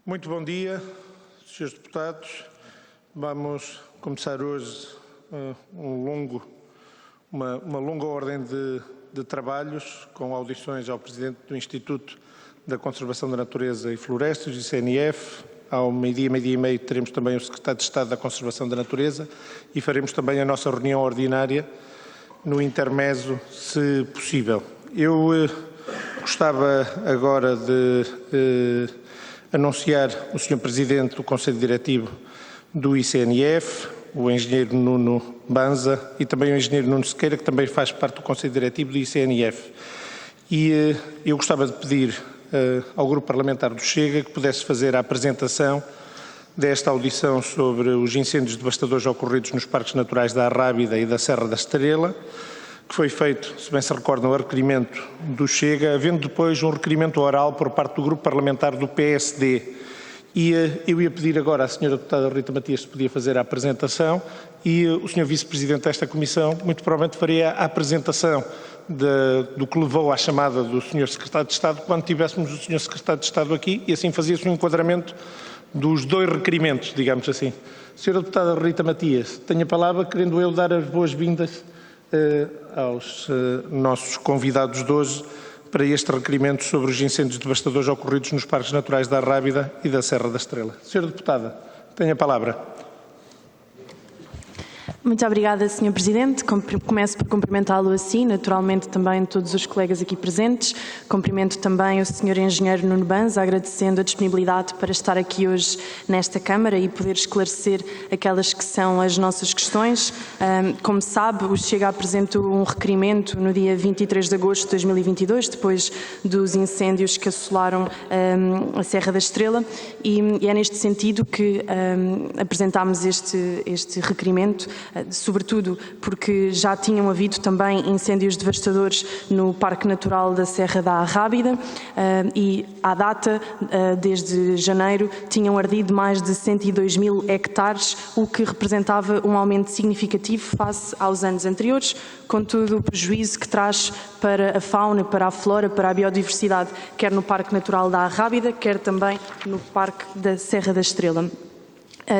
Muito bom dia, Srs. Deputados. Vamos começar hoje uma longa ordem de trabalhos com audições ao Presidente do Instituto da Conservação da Natureza e Florestas, ICNF. Ao meio-dia e meio, teremos também o Secretário de Estado da Conservação da Natureza e faremos também a nossa reunião ordinária no intermezzo, se possível. Eu gostava agora de anunciar o Sr. Presidente do Conselho Diretivo do ICNF, o Engenheiro Nuno Banza e também o Engenheiro Nuno Sequeira, que também faz parte do Conselho Diretivo do ICNF. E eu gostava de pedir ao Grupo Parlamentar do Chega que pudesse fazer a apresentação desta audição sobre os incêndios devastadores ocorridos nos Parques Naturais da Arrábida e da Serra da Estrela, que foi feito, se bem se recordam, a requerimento do Chega, havendo depois um requerimento oral por parte do Grupo Parlamentar do PSD. E eu ia pedir agora à Sra. Deputada Rita Matias se podia fazer a apresentação e o Sr. Vice-Presidente desta Comissão muito provavelmente faria a apresentação do que levou à chamada do Sr. Secretário de Estado quando tivéssemos o Sr. Secretário de Estado aqui e assim fazia-se um enquadramento dos dois requerimentos, digamos assim. Sra. Deputada Rita Matias, tenho a palavra, querendo eu dar as boas-vindas aos nossos convidados de hoje para este requerimento sobre os incêndios devastadores ocorridos nos Parques Naturais da Arrábida e da Serra da Estrela. Sra. Deputada, tenho a palavra. Muito obrigada, Sr. Presidente. Começo por cumprimentá-lo assim, naturalmente também todos os colegas aqui presentes. Cumprimento também o Sr. Engenheiro Nuno Banza, agradecendo a disponibilidade para estar aqui hoje nesta Câmara e poder esclarecer aquelas que são as nossas questões. Como sabe, o Chega apresentou um requerimento no dia 23 de agosto de 2022, depois dos incêndios que assolaram a Serra da Estrela, e é neste sentido que apresentámos este requerimento, sobretudo porque já tinham havido também incêndios devastadores no Parque Natural da Serra da Arrábida e, à data, desde janeiro, tinham ardido mais de 102 mil hectares, o que representava um aumento significativo face aos anos anteriores, com todo o prejuízo que traz para a fauna, para a flora, para a biodiversidade, quer no Parque Natural da Arrábida, quer também no Parque da Serra da Estrela.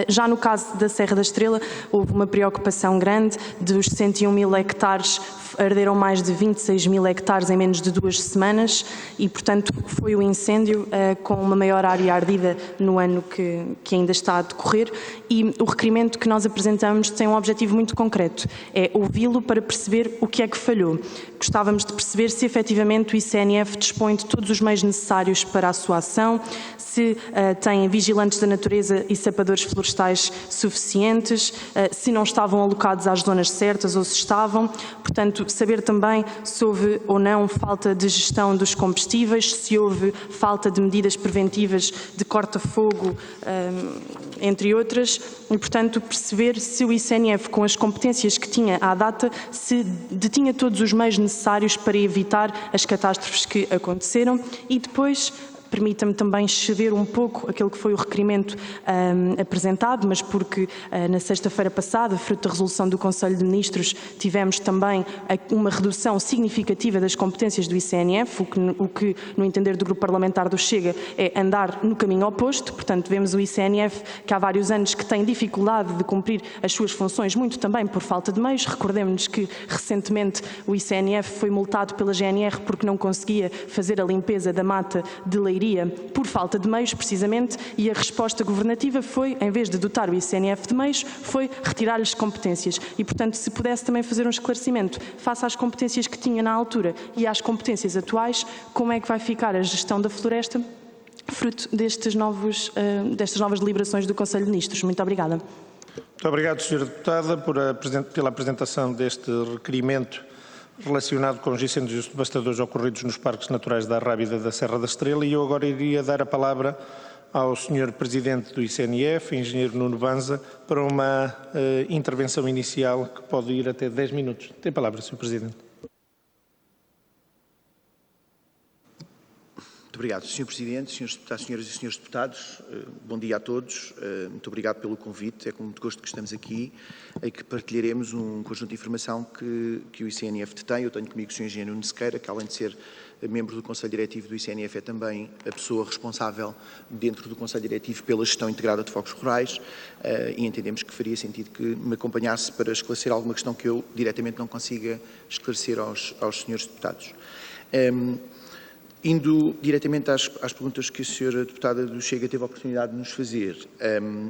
Já no caso da Serra da Estrela, houve uma preocupação grande. Dos 101 mil hectares, arderam mais de 26 mil hectares em menos de 2 semanas e, portanto, foi o incêndio com uma maior área ardida no ano que ainda está a decorrer, e o requerimento que nós apresentamos tem um objetivo muito concreto, é ouvi-lo para perceber o que é que falhou. Gostávamos de perceber se efetivamente o ICNF dispõe de todos os meios necessários para a sua ação, se tem vigilantes da natureza e sapadores florestais suficientes, se não estavam alocados às zonas certas ou se estavam. Portanto, saber também se houve ou não falta de gestão dos combustíveis, se houve falta de medidas preventivas de corta-fogo, entre outras, e, portanto, perceber se o ICNF, com as competências que tinha à data, se detinha todos os meios necessários para evitar as catástrofes que aconteceram. E depois, permita-me também ceder um pouco aquilo que foi o requerimento apresentado, mas porque na sexta-feira passada, fruto da resolução do Conselho de Ministros, tivemos também uma redução significativa das competências do ICNF, o que, no entender do Grupo Parlamentar do Chega, é andar no caminho oposto. Portanto, vemos o ICNF que há vários anos que tem dificuldade de cumprir as suas funções, muito também por falta de meios. Recordemos que, recentemente, o ICNF foi multado pela GNR porque não conseguia fazer a limpeza da mata de Leiria por falta de meios, precisamente, e a resposta governativa foi, em vez de dotar o ICNF de meios, foi retirar-lhes competências. E, portanto, se pudesse também fazer um esclarecimento face às competências que tinha na altura e às competências atuais, como é que vai ficar a gestão da floresta, fruto destas novas deliberações do Conselho de Ministros. Muito obrigada. Muito obrigado, Sra. Deputada, pela apresentação deste requerimento relacionado com os incêndios devastadores ocorridos nos Parques Naturais da Arrábida e da Serra da Estrela, e eu agora iria dar a palavra ao Sr. Presidente do ICNF, Engenheiro Nuno Banza, para uma intervenção inicial que pode ir até 10 minutos. Tem a palavra, Sr. Presidente. Muito Muito obrigado, Sr. Presidente, Srs. Deputados, Senhoras e Srs. Deputados. Bom dia a todos. Muito obrigado pelo convite. É com muito gosto que estamos aqui e que partilharemos um conjunto de informação que o ICNF detém. Eu tenho comigo o Sr. Engenheiro Nuno Sequeira, que além de ser membro do Conselho Diretivo do ICNF, é também a pessoa responsável dentro do Conselho Diretivo pela gestão integrada de focos rurais e entendemos que faria sentido que me acompanhasse para esclarecer alguma questão que eu diretamente não consiga esclarecer aos Srs. Deputados. Indo diretamente às perguntas que a Sra. Deputada do Chega teve a oportunidade de nos fazer,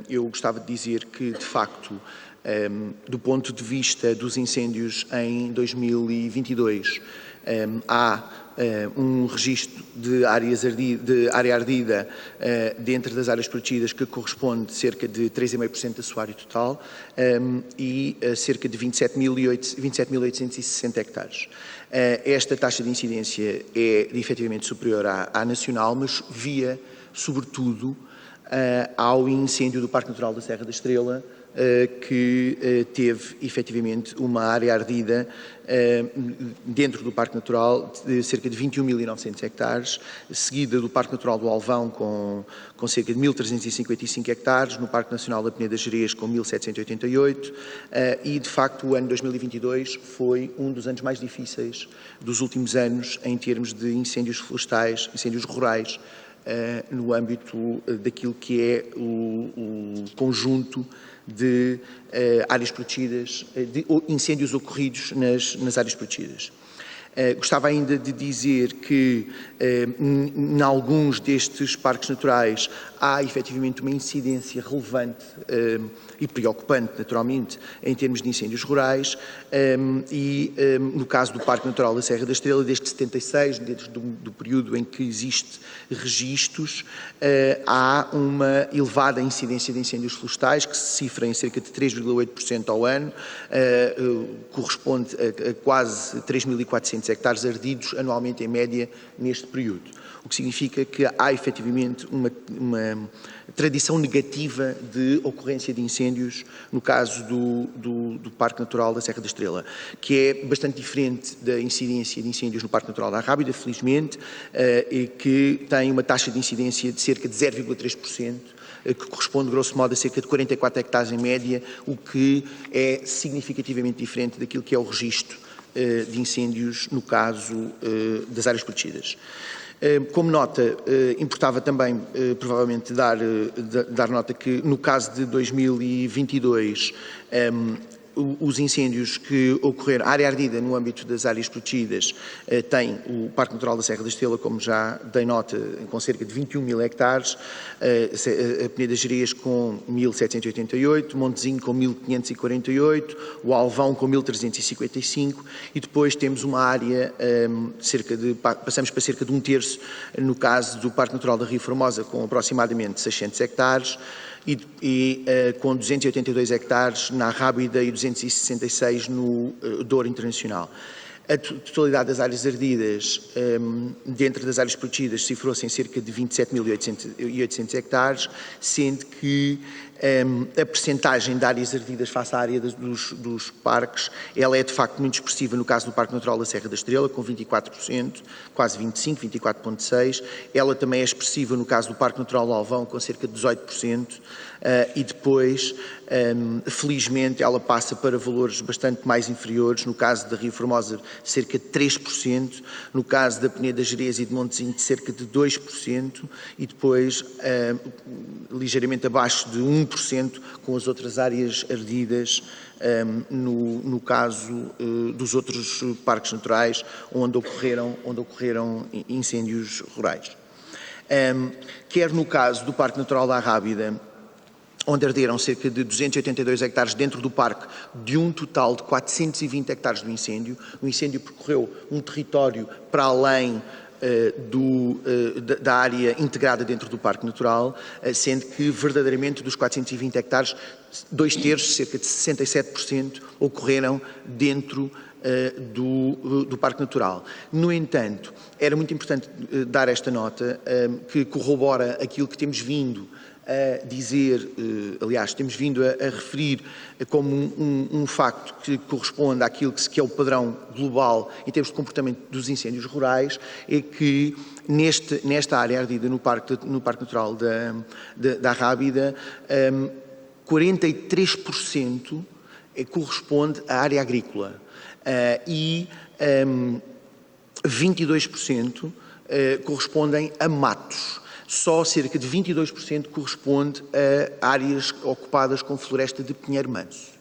eu gostava de dizer que, de facto, do ponto de vista dos incêndios em 2022, há um registro de área ardida dentro das áreas protegidas que corresponde a cerca de 3,5% da sua área total e a cerca de 27.860 hectares. Esta taxa de incidência é efetivamente superior à nacional, mas via, sobretudo, ao incêndio do Parque Natural da Serra da Estrela, que teve efetivamente uma área ardida dentro do Parque Natural de cerca de 21.900 hectares, seguida do Parque Natural do Alvão com cerca de 1.355 hectares, no Parque Nacional da Peneda Gerês com 1.788 e, de facto, o ano 2022 foi um dos anos mais difíceis dos últimos anos em termos de incêndios florestais, incêndios rurais, no âmbito daquilo que é o conjunto de áreas protegidas, de incêndios ocorridos nas áreas protegidas. Gostava ainda de dizer que, em alguns destes parques naturais, há efetivamente uma incidência relevante e preocupante, naturalmente, em termos de incêndios rurais e, no caso do Parque Natural da Serra da Estrela, desde 76, desde do período em que existe registros, há uma elevada incidência de incêndios florestais, que se cifra em cerca de 3,8% ao ano, corresponde a quase 3.400 hectares ardidos anualmente em média neste período, o que significa que há efetivamente uma tradição negativa de ocorrência de incêndios no caso do Parque Natural da Serra da Estrela, que é bastante diferente da incidência de incêndios no Parque Natural da Arrábida, felizmente, e que tem uma taxa de incidência de cerca de 0,3%, que corresponde, grosso modo, a cerca de 44 hectares em média, o que é significativamente diferente daquilo que é o registro de incêndios no caso das áreas protegidas. Como nota, importava também, provavelmente, dar nota que, no caso de 2022, os incêndios que ocorreram, a área ardida no âmbito das áreas protegidas, tem o Parque Natural da Serra da Estrela, como já dei nota, com cerca de 21.000 hectares, a Peneda Gerês com 1.788, Montezinho com 1.548, o Alvão com 1.355 e depois temos uma área, passamos para cerca de um terço no caso do Parque Natural da Rio Formosa, com aproximadamente 600 hectares, e com 282 hectares na Arrábida e 266 no Douro Internacional. A totalidade das áreas ardidas, dentro das áreas protegidas, cifrou-se em cerca de 27.800 hectares, sendo que a percentagem de áreas ardidas face à área dos parques, ela é de facto muito expressiva no caso do Parque Natural da Serra da Estrela, com 24%, quase 25%, 24,6%. Ela também é expressiva no caso do Parque Natural do Alvão, com cerca de 18%. E depois, felizmente, ela passa para valores bastante mais inferiores, no caso da Rio Formosa, cerca de 3%, no caso da Peneda Gerês e de Montezinho, de cerca de 2%, e depois, ligeiramente abaixo de 1%, com as outras áreas ardidas, no caso dos outros parques naturais, onde ocorreram incêndios rurais. Quer no caso do Parque Natural da Arrábida, onde arderam cerca de 282 hectares dentro do parque, de um total de 420 hectares do incêndio. O incêndio percorreu um território para além da área integrada dentro do Parque Natural, sendo que verdadeiramente dos 420 hectares, 2/3, cerca de 67%, ocorreram dentro do Parque Natural. No entanto, era muito importante dar esta nota, que corrobora aquilo que temos vindo a dizer, aliás, temos vindo a referir como um facto que corresponde àquilo que é o padrão global em termos de comportamento dos incêndios rurais, é que nesta área ardida no Parque Natural da Rábida, 43% corresponde à área agrícola e 22% correspondem a matos. Só cerca de 22% corresponde a áreas ocupadas com floresta de pinheiro manso.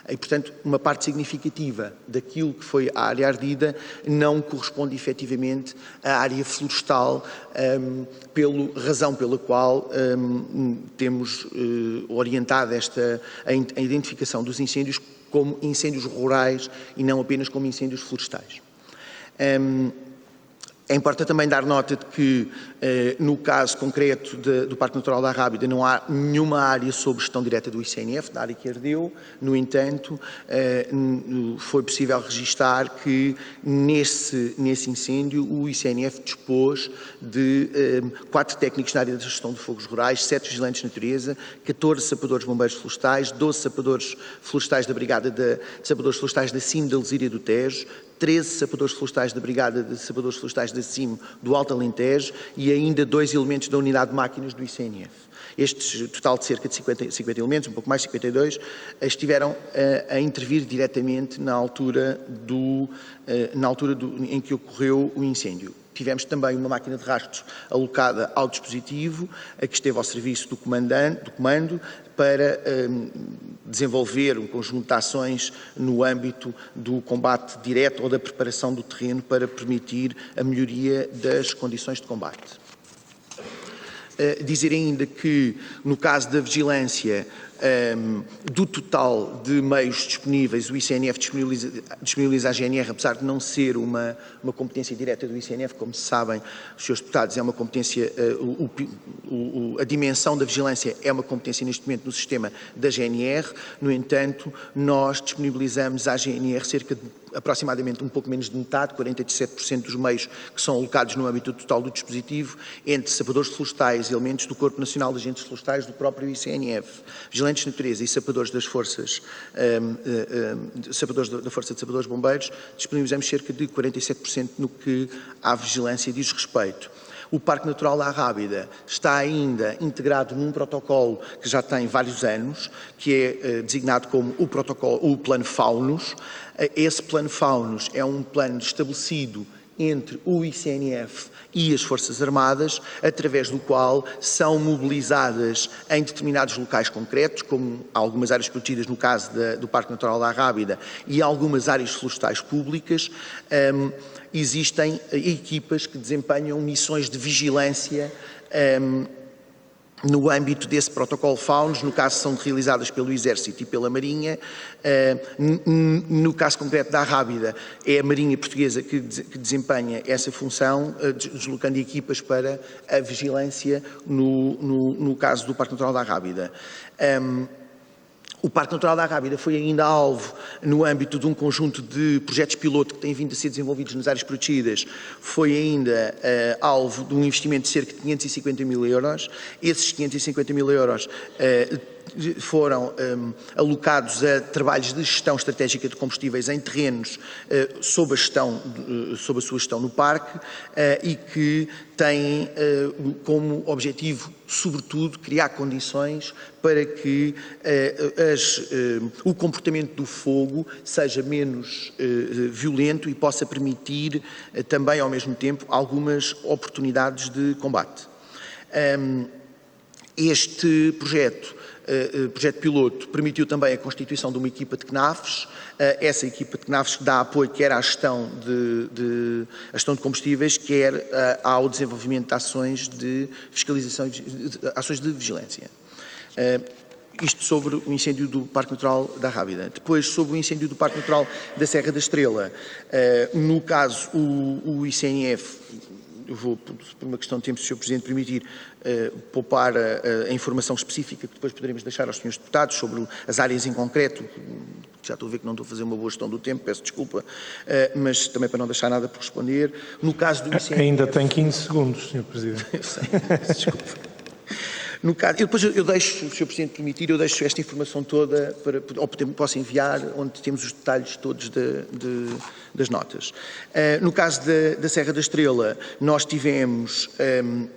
E, portanto, uma parte significativa daquilo que foi a área ardida não corresponde efetivamente à área florestal, razão pela qual temos orientado a identificação dos incêndios como incêndios rurais e não apenas como incêndios florestais. Importa também dar nota de que, no caso concreto do Parque Natural da Rábida, não há nenhuma área sob gestão direta do ICNF, da área que ardeu. No entanto, foi possível registar que, nesse incêndio, o ICNF dispôs de 4 técnicos na área da gestão de fogos rurais, 7 vigilantes de natureza, 14 sapadores bombeiros florestais, 12 sapadores florestais da Brigada de Sapadores Florestais da CIM da Lesíria do Tejo, 13 sapadores florestais da Brigada de Sapadores Florestais da CIM do Alto Alentejo e ainda 2 elementos da Unidade de Máquinas do ICNF. Estes, total de cerca de 50 elementos, um pouco mais, 52, estiveram a intervir diretamente na altura em que ocorreu o incêndio. Tivemos também uma máquina de rastros alocada ao dispositivo, que esteve ao serviço do comando, para desenvolver um conjunto de ações no âmbito do combate direto ou da preparação do terreno para permitir a melhoria das condições de combate. Dizer ainda que, no caso da vigilância, do total de meios disponíveis, o ICNF disponibiliza a GNR, apesar de não ser uma competência direta do ICNF, como se sabem, os senhores deputados, é uma competência, a dimensão da vigilância é uma competência neste momento no sistema da GNR. No entanto, nós disponibilizamos à GNR cerca de aproximadamente um pouco menos de metade, 47% dos meios que são alocados no âmbito total do dispositivo, entre sapadores florestais, elementos do Corpo Nacional de Agentes Florestais do próprio ICNF, vigilantes de natureza e sapadores das forças, sapadores da Força de Sapadores Bombeiros, disponibilizamos cerca de 47% no que à vigilância diz respeito. O Parque Natural da Rábida está ainda integrado num protocolo que já tem vários anos, que é designado como o Plano Faunos. Esse Plano Faunos é um plano estabelecido entre o ICNF e as Forças Armadas, através do qual são mobilizadas em determinados locais concretos, como algumas áreas protegidas no caso do Parque Natural da Rábida e algumas áreas florestais públicas, existem equipas que desempenham missões de vigilância no âmbito desse protocolo Faunos, no caso são realizadas pelo Exército e pela Marinha. No caso concreto da Rábida, é a Marinha Portuguesa que desempenha essa função, deslocando equipas para a vigilância no caso do Parque Natural da Rábida. O Parque Natural da Rábida foi ainda alvo, no âmbito de um conjunto de projetos piloto que têm vindo a ser desenvolvidos nas áreas protegidas, foi ainda alvo de um investimento de cerca de 550 mil euros. Esses 550 mil euros foram alocados a trabalhos de gestão estratégica de combustíveis em terrenos sob a sua gestão no parque e que têm como objetivo, sobretudo, criar condições para que o comportamento do fogo seja menos violento e possa permitir também, ao mesmo tempo, algumas oportunidades de combate. Este projeto piloto permitiu também a constituição de uma equipa de CNAFs. Essa equipa de CNAFs dá apoio quer à gestão de combustíveis, quer ao desenvolvimento de ações de fiscalização, ações de vigilância. Isto sobre o incêndio do Parque Natural da Rábida. Depois, sobre o incêndio do Parque Natural da Serra da Estrela. No caso, o ICNF, eu vou, por uma questão de tempo, se o Sr. Presidente permitir, poupar a informação específica que depois poderemos deixar aos Srs. Deputados sobre as áreas em concreto. Já estou a ver que não estou a fazer uma boa gestão do tempo, peço desculpa, mas também para não deixar nada por responder. No caso do ICNF... Ainda tem 15 segundos, Sr. Presidente. Eu sei, peço desculpa. No caso, eu deixo, se o Sr. Presidente permitir, eu deixo esta informação toda, ou posso enviar, onde temos os detalhes todos das notas. No caso da Serra da Estrela, nós tivemos,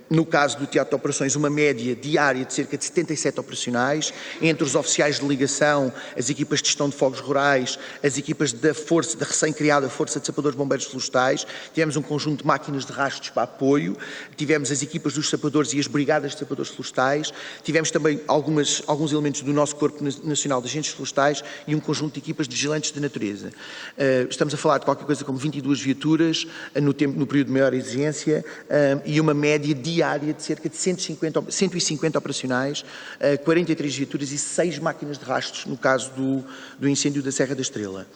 no caso do Teatro de Operações, uma média diária de cerca de 77 operacionais, entre os oficiais de ligação, as equipas de gestão de fogos rurais, as equipas da recém-criada Força de Sapadores Bombeiros Florestais, tivemos um conjunto de máquinas de rastros para apoio, tivemos as equipas dos sapadores e as brigadas de sapadores florestais, tivemos também alguns elementos do nosso Corpo Nacional de Agentes Florestais e um conjunto de equipas de vigilantes de natureza. Estamos a falar de qualquer coisa como 22 viaturas no período de maior exigência e uma média diária de cerca de 150 operacionais, 43 viaturas e 6 máquinas de rastros no caso do incêndio da Serra da Estrela.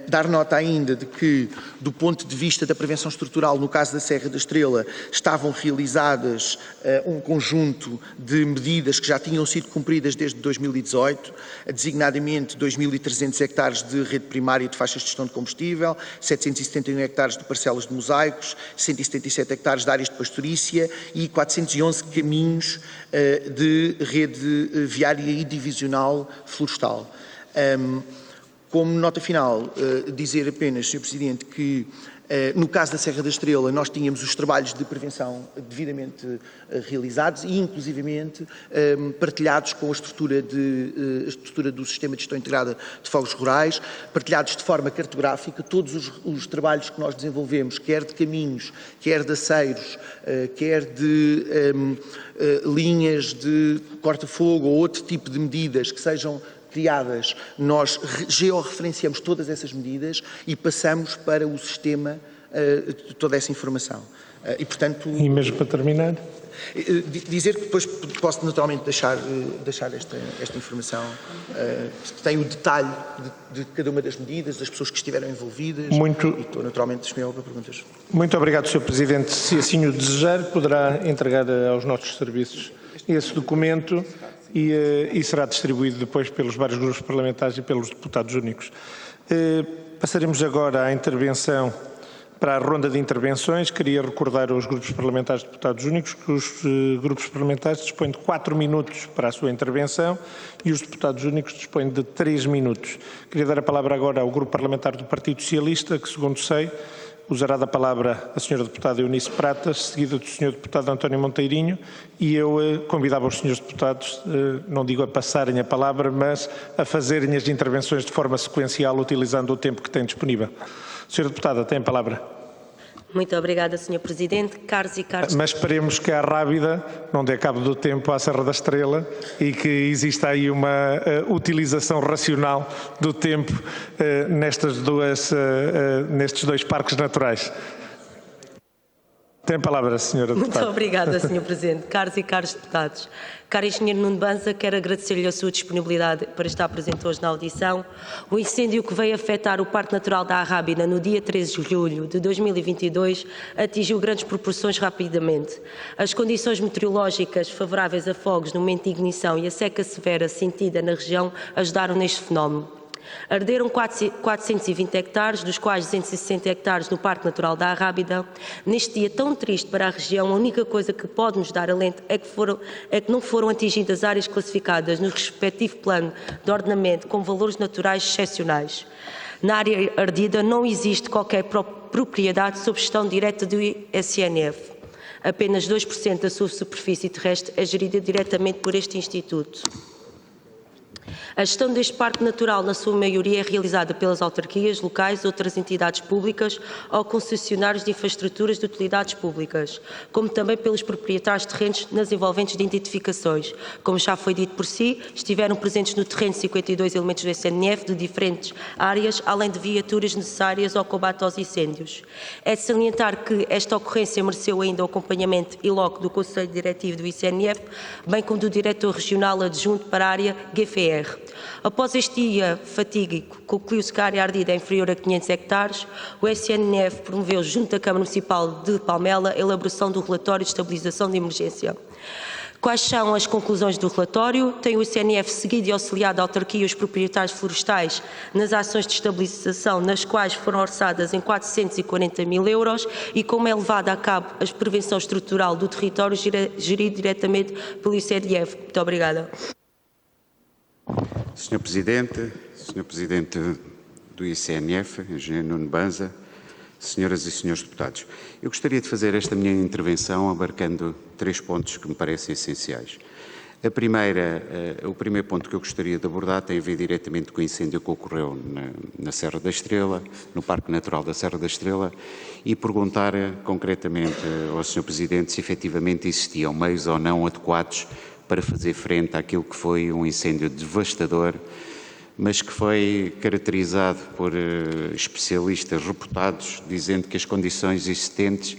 Dar nota ainda de que, do ponto de vista da prevenção estrutural, no caso da Serra da Estrela, estavam realizadas um conjunto de medidas que já tinham sido cumpridas desde 2018, designadamente 2.300 hectares de rede primária de faixas de gestão de combustível, 771 hectares de parcelas de mosaicos, 177 hectares de áreas de pastorícia e 411 caminhos de rede viária e divisional florestal. Como nota final, dizer apenas, Sr. Presidente, que no caso da Serra da Estrela nós tínhamos os trabalhos de prevenção devidamente realizados e inclusivamente partilhados com a estrutura do Sistema de Gestão Integrada de Fogos Rurais, partilhados de forma cartográfica, todos os trabalhos que nós desenvolvemos, quer de caminhos, quer de aceiros, quer de linhas de corta-fogo ou outro tipo de medidas que sejam criadas, nós georreferenciamos todas essas medidas e passamos para o sistema toda essa informação. E, portanto... E mesmo para terminar? Dizer que depois posso naturalmente deixar esta informação, que tem o detalhe de cada uma das medidas, das pessoas que estiveram envolvidas. E estou naturalmente disponível para perguntas. Muito obrigado, Sr. Presidente. Se assim o desejar, poderá entregar aos nossos serviços esse documento e será distribuído depois pelos vários grupos parlamentares e pelos deputados únicos. Passaremos agora à intervenção, para a ronda de intervenções. Queria recordar aos grupos parlamentares e deputados únicos que os grupos parlamentares dispõem de 4 minutos para a sua intervenção e os deputados únicos dispõem de 3 minutos. Queria dar a palavra agora ao grupo parlamentar do Partido Socialista, que, segundo sei, usará da palavra a Sra. Deputada Eunice Pratas, seguida do Sr. Deputado António Monteirinho, e eu convidava os Srs. Deputados, não digo a passarem a palavra, mas a fazerem as intervenções de forma sequencial, utilizando o tempo que têm disponível. Sra. Deputada, tem a palavra. Muito obrigada, Sr. Presidente. Caros e caros... Mas esperemos que a Rábida não dê cabo do tempo à Serra da Estrela e que exista aí uma utilização racional do tempo nestes dois parques naturais. Tem a palavra, Sra. Deputada. Muito obrigada, Sr. Presidente. Caros e caros deputados, caro engenheiro Nuno Banza, quero agradecer-lhe a sua disponibilidade para estar presente hoje na audição. O incêndio que veio afetar o Parque Natural da Arrábida no dia 13 de julho de 2022 atingiu grandes proporções rapidamente. As condições meteorológicas favoráveis a fogos no momento de ignição e a seca severa sentida na região ajudaram neste fenómeno. Arderam 420 hectares, dos quais 260 hectares no Parque Natural da Arrábida. Neste dia tão triste para a região, a única coisa que pode nos dar alento é que não foram atingidas áreas classificadas no respectivo plano de ordenamento com valores naturais excepcionais. Na área ardida não existe qualquer propriedade sob gestão direta do ICNF. Apenas 2% da sua superfície terrestre é gerida diretamente por este Instituto. A gestão deste parque natural, na sua maioria, é realizada pelas autarquias locais, outras entidades públicas ou concessionários de infraestruturas de utilidades públicas, como também pelos proprietários de terrenos nas envolventes de identificações. Como já foi dito por si, estiveram presentes no terreno 52 elementos do ICNF de diferentes áreas, além de viaturas necessárias ao combate aos incêndios. É de salientar que esta ocorrência mereceu ainda o acompanhamento in loco do Conselho Diretivo do ICNF, bem como do Diretor Regional Adjunto para a área GFR. Após este dia fatídico, concluiu-se que a área ardida é inferior a 500 hectares, o ICNF promoveu, junto à Câmara Municipal de Palmela, a elaboração do relatório de estabilização de emergência. Quais são as conclusões do relatório? Tem o ICNF seguido e auxiliado a autarquia e os proprietários florestais nas ações de estabilização, nas quais foram orçadas em 440 mil euros, e como é levada a cabo a prevenção estrutural do território gerido diretamente pelo ICNF? Muito obrigada. Senhor Presidente do ICNF, Engenheiro Nuno Banza, senhoras e senhores deputados, eu gostaria de fazer esta minha intervenção abarcando 3 pontos que me parecem essenciais. O primeiro ponto que eu gostaria de abordar tem a ver diretamente com o incêndio que ocorreu na Serra da Estrela, no Parque Natural da Serra da Estrela, e perguntar concretamente ao Sr. Presidente se efetivamente existiam meios ou não adequados para fazer frente àquilo que foi um incêndio devastador, mas que foi caracterizado por especialistas reputados, dizendo que as condições existentes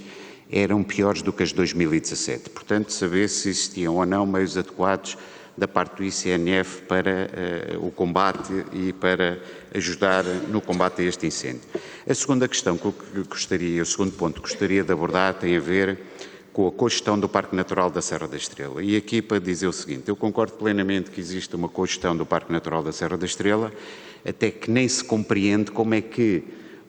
eram piores do que as de 2017. Portanto, saber se existiam ou não meios adequados da parte do ICNF para o combate e para ajudar no combate a este incêndio. A segunda questão que eu gostaria, o segundo ponto que gostaria de abordar tem a ver com a cogestão do Parque Natural da Serra da Estrela. E aqui para dizer o seguinte, eu concordo plenamente que existe uma cogestão do Parque Natural da Serra da Estrela, até que nem se compreende como é que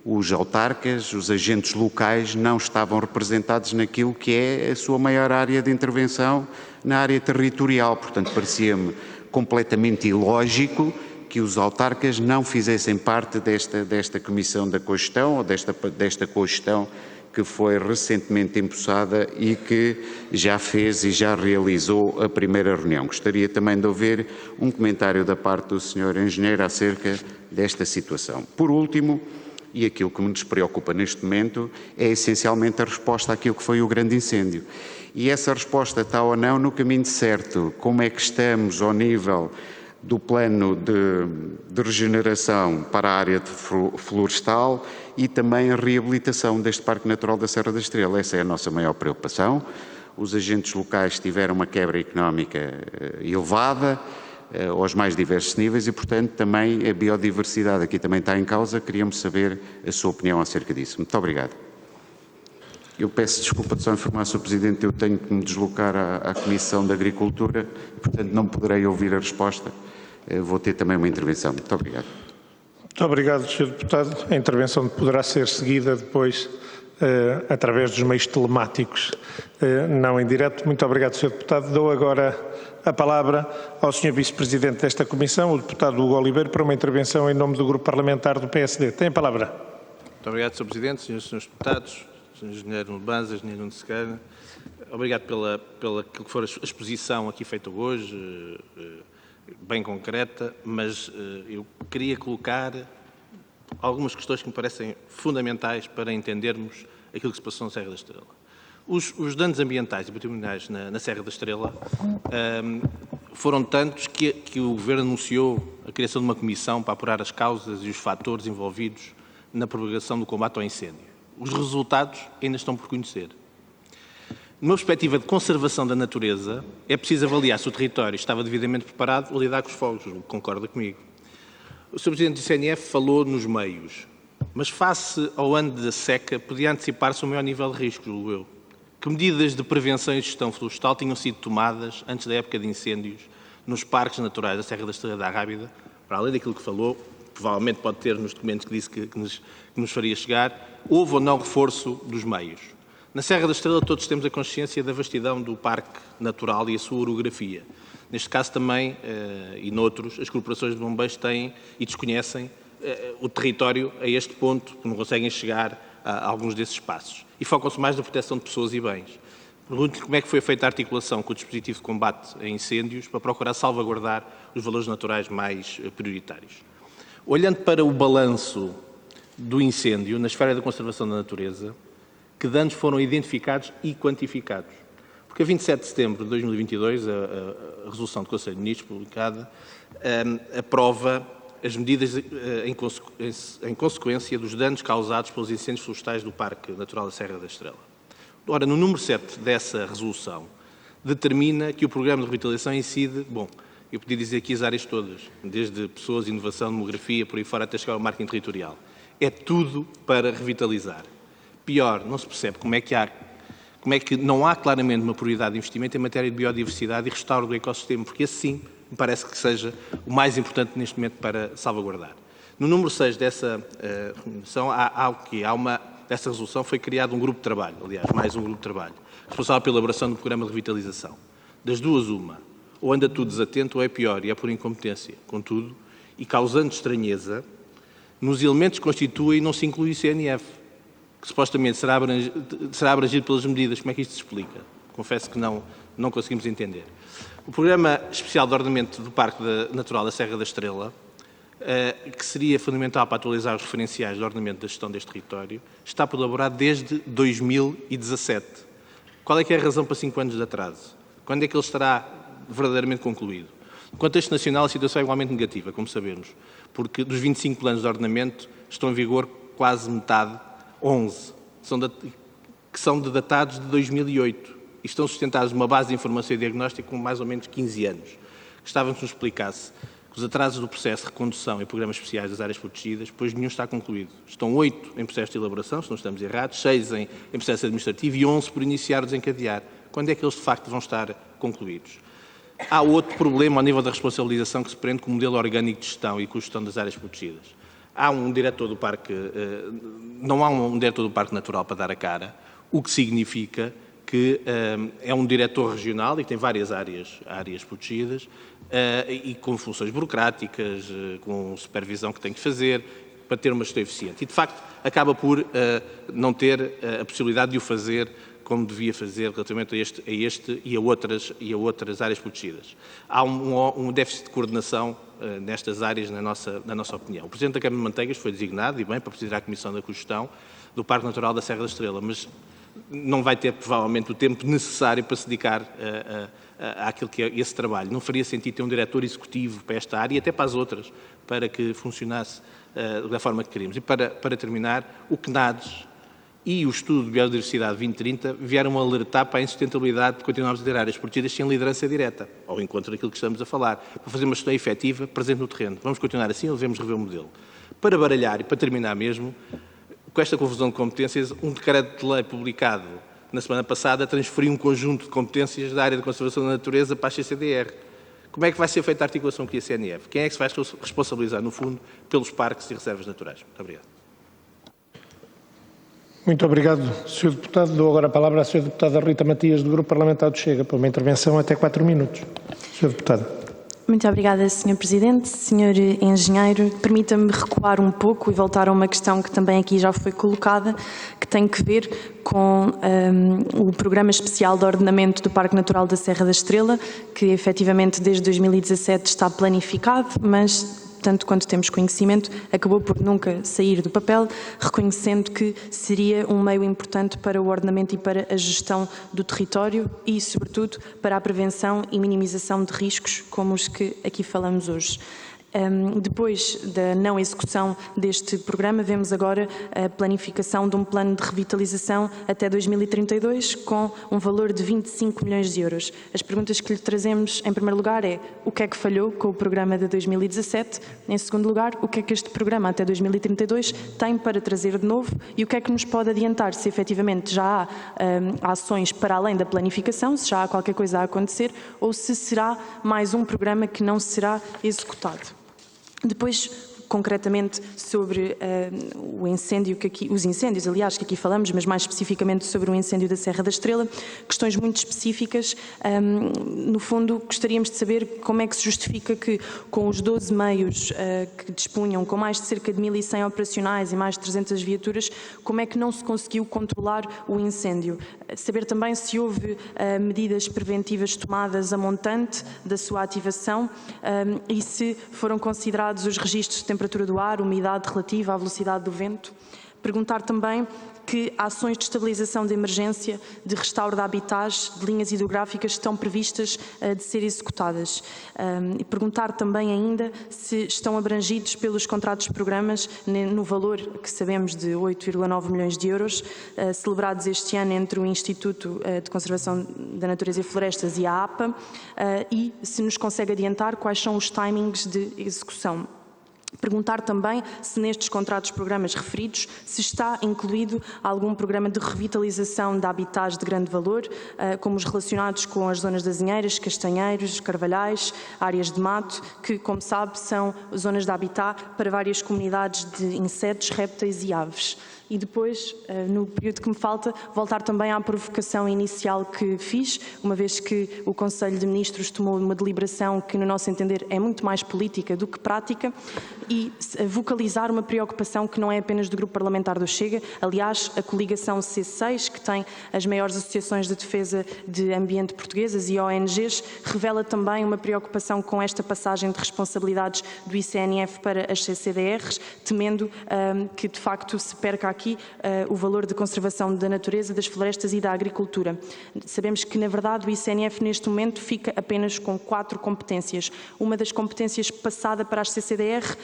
os autarcas, os agentes locais não estavam representados naquilo que é a sua maior área de intervenção, na área territorial. Portanto, parecia-me completamente ilógico que os autarcas não fizessem parte desta comissão da cogestão, ou desta cogestão que foi recentemente empossada e que já fez e já realizou a primeira reunião. Gostaria também de ouvir um comentário da parte do Sr. Engenheiro acerca desta situação. Por último, e aquilo que nos preocupa neste momento, é essencialmente a resposta àquilo que foi o grande incêndio. E essa resposta está ou não no caminho certo? Como é que estamos ao nível do plano de regeneração para a área florestal e também a reabilitação deste Parque Natural da Serra da Estrela? Essa é a nossa maior preocupação. Os agentes locais tiveram uma quebra económica elevada, aos mais diversos níveis e, portanto, também a biodiversidade aqui também está em causa. Queríamos saber a sua opinião acerca disso. Muito obrigado. Eu peço desculpa de só informar, Sr. Presidente, eu tenho que me deslocar à Comissão de Agricultura, portanto não poderei ouvir a resposta. Vou ter também uma intervenção. Muito obrigado. Muito obrigado, Sr. Deputado. A intervenção poderá ser seguida depois através dos meios telemáticos, não em direto. Muito obrigado, Sr. Deputado. Dou agora a palavra ao Sr. Vice-Presidente desta Comissão, o Deputado Hugo Oliveira, para uma intervenção em nome do Grupo Parlamentar do PSD. Tem a palavra. Muito obrigado, Sr. Presidente, Senhoras e Senhores Deputados, Sr. Engenheiro Nuno Banza, Engenheiro Nuno Sequeira. Obrigado pela aquilo que for a exposição aqui feita hoje, bem concreta, mas eu queria colocar algumas questões que me parecem fundamentais para entendermos aquilo que se passou na Serra da Estrela. Os danos ambientais e patrimoniais na Serra da Estrela foram tantos que o Governo anunciou a criação de uma comissão para apurar as causas e os fatores envolvidos na propagação do combate ao incêndio. Os resultados ainda estão por conhecer. Numa perspectiva de conservação da natureza, é preciso avaliar se o território estava devidamente preparado a lidar com os fogos, concorda comigo. O Sr. Presidente do ICNF falou nos meios, mas face ao ano da seca, podia antecipar-se um maior nível de risco, julgo eu. Que medidas de prevenção e gestão florestal tinham sido tomadas antes da época de incêndios nos parques naturais da Serra da Estrela da Rábida, para além daquilo que falou, provavelmente pode ter nos documentos que disse que nos faria chegar, houve ou não reforço dos meios? Na Serra da Estrela todos temos a consciência da vastidão do parque natural e a sua orografia. Neste caso também, e noutros, as corporações de bombeiros têm e desconhecem o território a este ponto, que não conseguem chegar a alguns desses espaços. E focam-se mais na proteção de pessoas e bens. Pergunto-lhe como é que foi feita a articulação com o dispositivo de combate a incêndios para procurar salvaguardar os valores naturais mais prioritários. Olhando para o balanço do incêndio na esfera da conservação da natureza, que danos foram identificados e quantificados? Porque a 27 de setembro de 2022, a resolução do Conselho de Ministros publicada aprova as medidas em consequência dos danos causados pelos incêndios florestais do Parque Natural da Serra da Estrela. Ora, no número 7 dessa resolução, determina que o programa de revitalização incide, eu podia dizer aqui as áreas todas, desde pessoas, inovação, demografia, por aí fora, até chegar ao marketing territorial. É tudo para revitalizar. Pior, não se percebe como é que há Como é que não há claramente uma prioridade de investimento em matéria de biodiversidade e restauro do ecossistema, porque esse sim me parece que seja o mais importante neste momento para salvaguardar. No número 6 dessa dessa resolução foi criado um grupo de trabalho, aliás, mais um grupo de trabalho, responsável pela elaboração do programa de revitalização. Das duas, uma, ou anda tudo desatento ou é pior, e é por incompetência. Contudo, e causando estranheza, nos elementos que constituem não se inclui o ICNF, que supostamente será abrangido pelas medidas. Como é que isto se explica? Confesso que não conseguimos entender. O Programa Especial de Ordenamento do Parque Natural da Serra da Estrela, que seria fundamental para atualizar os referenciais de ordenamento da gestão deste território, está por elaborar desde 2017. Qual é que é a razão para 5 anos de atraso? Quando é que ele estará verdadeiramente concluído? No contexto nacional, a situação é igualmente negativa, como sabemos, porque dos 25 planos de ordenamento estão em vigor quase metade, 11, que são datados de 2008 e estão sustentados numa base de informação e diagnóstico com mais ou menos 15 anos. Gostava que nos explicasse que os atrasos do processo de recondução e programas especiais das áreas protegidas, pois nenhum está concluído. Estão 8 em processo de elaboração, se não estamos errados, 6 em processo administrativo e 11 por iniciar ou desencadear. Quando é que eles, de facto, vão estar concluídos? Há outro problema ao nível da responsabilização que se prende com o modelo orgânico de gestão e com a gestão das áreas protegidas. Há um diretor do parque, não há um diretor do Parque Natural para dar a cara, o que significa que é um diretor regional e que tem várias áreas protegidas e com funções burocráticas, com supervisão que tem que fazer para ter uma gestão eficiente. E, de facto, acaba por não ter a possibilidade de o fazer como devia fazer relativamente a este e a outras áreas protegidas. Há um déficit de coordenação nestas áreas, na nossa opinião. O Presidente da Câmara de Manteigas foi designado, e bem, para presidir a Comissão da Cogestão do Parque Natural da Serra da Estrela, mas não vai ter, provavelmente, o tempo necessário para se dedicar àquilo que é esse trabalho. Não faria sentido ter um diretor executivo para esta área e até para as outras, para que funcionasse da forma que queríamos. E para terminar, o CNADES e o Estudo de Biodiversidade 2030 vieram alertar para a insustentabilidade de continuarmos a ter áreas protegidas sem liderança direta, ao encontro daquilo que estamos a falar, para fazer uma gestão efetiva, presente no terreno. Vamos continuar assim ou devemos rever o modelo? Para baralhar e para terminar mesmo, com esta confusão de competências, um decreto de lei publicado na semana passada transferiu um conjunto de competências da área de conservação da natureza para a CCDR. Como é que vai ser feita a articulação com a ICNF? Quem é que se vai responsabilizar, no fundo, pelos parques e reservas naturais? Muito obrigado. Muito obrigado, Sr. Deputado. Dou agora a palavra à Sra. Deputada Rita Matias, do Grupo Parlamentar do Chega, para uma intervenção até 4 minutos. Sra. Deputada. Muito obrigada, Sr. Presidente. Sr. Engenheiro, permita-me recuar um pouco e voltar a uma questão que também aqui já foi colocada, que tem que ver com o Programa Especial de Ordenamento do Parque Natural da Serra da Estrela, que efetivamente desde 2017 está planificado, mas tanto quanto temos conhecimento, acabou por nunca sair do papel, reconhecendo que seria um meio importante para o ordenamento e para a gestão do território e, sobretudo, para a prevenção e minimização de riscos como os que aqui falamos hoje. Depois da não execução deste programa, vemos agora a planificação de um plano de revitalização até 2032 com um valor de 25 milhões de euros. As perguntas que lhe trazemos, em primeiro lugar, é o que é que falhou com o programa de 2017? Em segundo lugar, o que é que este programa até 2032 tem para trazer de novo e o que é que nos pode adiantar se efetivamente já há ações para além da planificação, se já há qualquer coisa a acontecer ou se será mais um programa que não será executado. Depois, concretamente, sobre o incêndio, os incêndios, aliás, que aqui falamos, mas mais especificamente sobre o incêndio da Serra da Estrela, questões muito específicas. No fundo, gostaríamos de saber como é que se justifica que, com os 12 meios que dispunham, com mais de cerca de 1.100 operacionais e mais de 300 viaturas, como é que não se conseguiu controlar o incêndio? Saber também se houve medidas preventivas tomadas a montante da sua ativação e se foram considerados os registros de temperatura do ar, umidade relativa à velocidade do vento. Perguntar também que ações de estabilização de emergência, de restauro de habitats, de linhas hidrográficas estão previstas de ser executadas. E perguntar também ainda se estão abrangidos pelos contratos de programas no valor que sabemos de 8,9 milhões de euros, celebrados este ano entre o Instituto de Conservação da Natureza e Florestas e a APA, e se nos consegue adiantar quais são os timings de execução. Perguntar também se nestes contratos-programas referidos se está incluído algum programa de revitalização de habitats de grande valor, como os relacionados com as zonas de azinheiras, castanheiros, carvalhais, áreas de mato, que, como sabe, são zonas de habitat para várias comunidades de insetos, répteis e aves. E depois, no período que me falta, voltar também à provocação inicial que fiz, uma vez que o Conselho de Ministros tomou uma deliberação que, no nosso entender, é muito mais política do que prática, e vocalizar uma preocupação que não é apenas do Grupo Parlamentar do Chega. Aliás, a coligação C6, que tem as maiores associações de defesa de ambiente portuguesas e ONGs, revela também uma preocupação com esta passagem de responsabilidades do ICNF para as CCDRs, temendo que, de facto, se perca aqui o valor de conservação da natureza, das florestas e da agricultura. Sabemos que, na verdade, o ICNF neste momento fica apenas com 4 competências. Uma das competências passada para as CCDR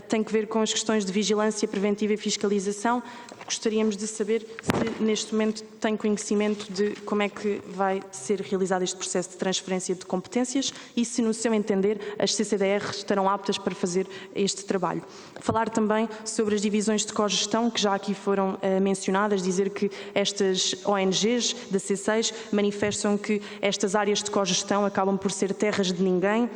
tem que ver com as questões de vigilância preventiva e fiscalização. Gostaríamos de saber se neste momento tem conhecimento de como é que vai ser realizado este processo de transferência de competências e se, no seu entender, as CCDRs estarão aptas para fazer este trabalho. Falar também sobre as divisões de cogestão, que já aqui foram mencionadas, dizer que estas ONGs da C6 manifestam que estas áreas de cogestão acabam por ser terras de ninguém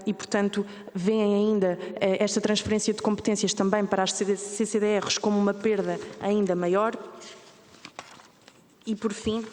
e, portanto, veem ainda esta transferência de competências também para as CCDRs como uma perda ainda maior. E, por fim,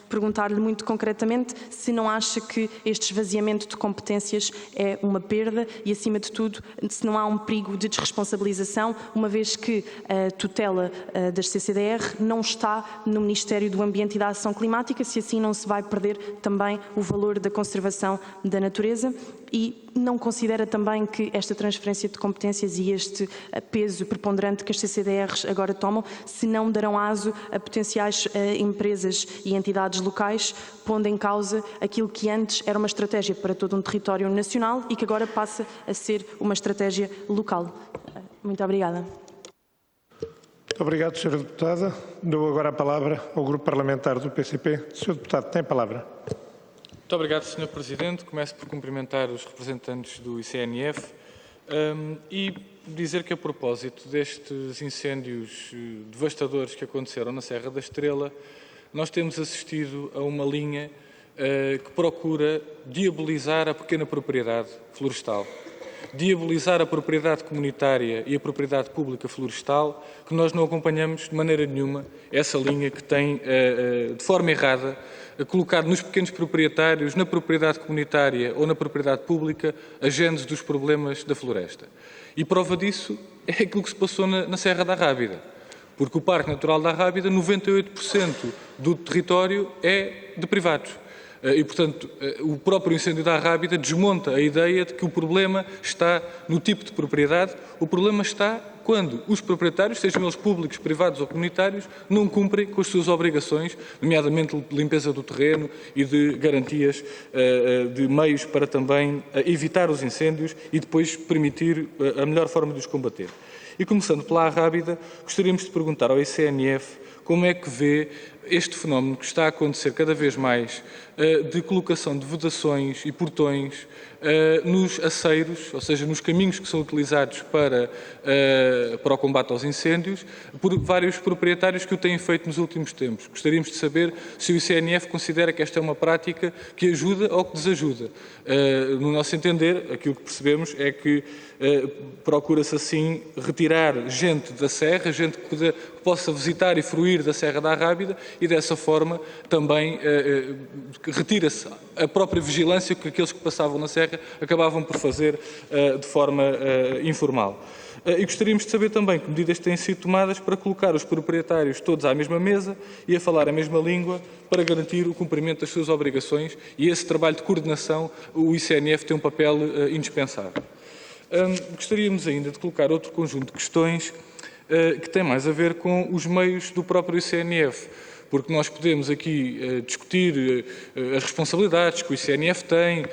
perguntar-lhe muito concretamente se não acha que este esvaziamento de competências é uma perda e, acima de tudo, se não há um perigo de desresponsabilização, uma vez que a tutela das CCDR não está no Ministério do Ambiente e da Ação Climática, se assim não se vai perder também o valor da conservação da natureza. E não considera também que esta transferência de competências e este peso preponderante que as CCDRs agora tomam, se não darão aso a potenciais empresas e entidades locais, pondo em causa aquilo que antes era uma estratégia para todo um território nacional e que agora passa a ser uma estratégia local. Muito obrigada. Muito obrigado, Sra. Deputada. Dou agora a palavra ao Grupo Parlamentar do PCP. Sr. Deputado, tem a palavra. Muito obrigado, Sr. Presidente. Começo por cumprimentar os representantes do ICNF e dizer que, a propósito destes incêndios devastadores que aconteceram na Serra da Estrela, nós temos assistido a uma linha que procura diabolizar a pequena propriedade florestal, diabolizar a propriedade comunitária e a propriedade pública florestal, que nós não acompanhamos de maneira nenhuma essa linha que tem, de forma errada, colocado nos pequenos proprietários, na propriedade comunitária ou na propriedade pública, a gênese dos problemas da floresta. E prova disso é aquilo que se passou na Serra da Rábida, porque o Parque Natural da Rábida, 98% do território é de privados. E, portanto, o próprio incêndio da Rábida desmonta a ideia de que o problema está no tipo de propriedade. O problema está quando os proprietários, sejam eles públicos, privados ou comunitários, não cumprem com as suas obrigações, nomeadamente de limpeza do terreno e de garantias de meios para também evitar os incêndios e depois permitir a melhor forma de os combater. E, começando pela Rábida, gostaríamos de perguntar ao ICNF como é que vê este fenómeno que está a acontecer cada vez mais de colocação de vedações e portões nos aceiros, ou seja, nos caminhos que são utilizados para o combate aos incêndios, por vários proprietários que o têm feito nos últimos tempos. Gostaríamos de saber se o ICNF considera que esta é uma prática que ajuda ou que desajuda. No nosso entender, aquilo que percebemos é que procura-se assim retirar gente da Serra, gente que possa visitar e fruir da Serra da Rábida e dessa forma também retira-se a própria vigilância que aqueles que passavam na Serra acabavam por fazer de forma informal. E gostaríamos de saber também que medidas têm sido tomadas para colocar os proprietários todos à mesma mesa e a falar a mesma língua para garantir o cumprimento das suas obrigações, e esse trabalho de coordenação o ICNF tem um papel indispensável. Gostaríamos ainda de colocar outro conjunto de questões que tem mais a ver com os meios do próprio ICNF, porque nós podemos aqui discutir as responsabilidades que o ICNF tem,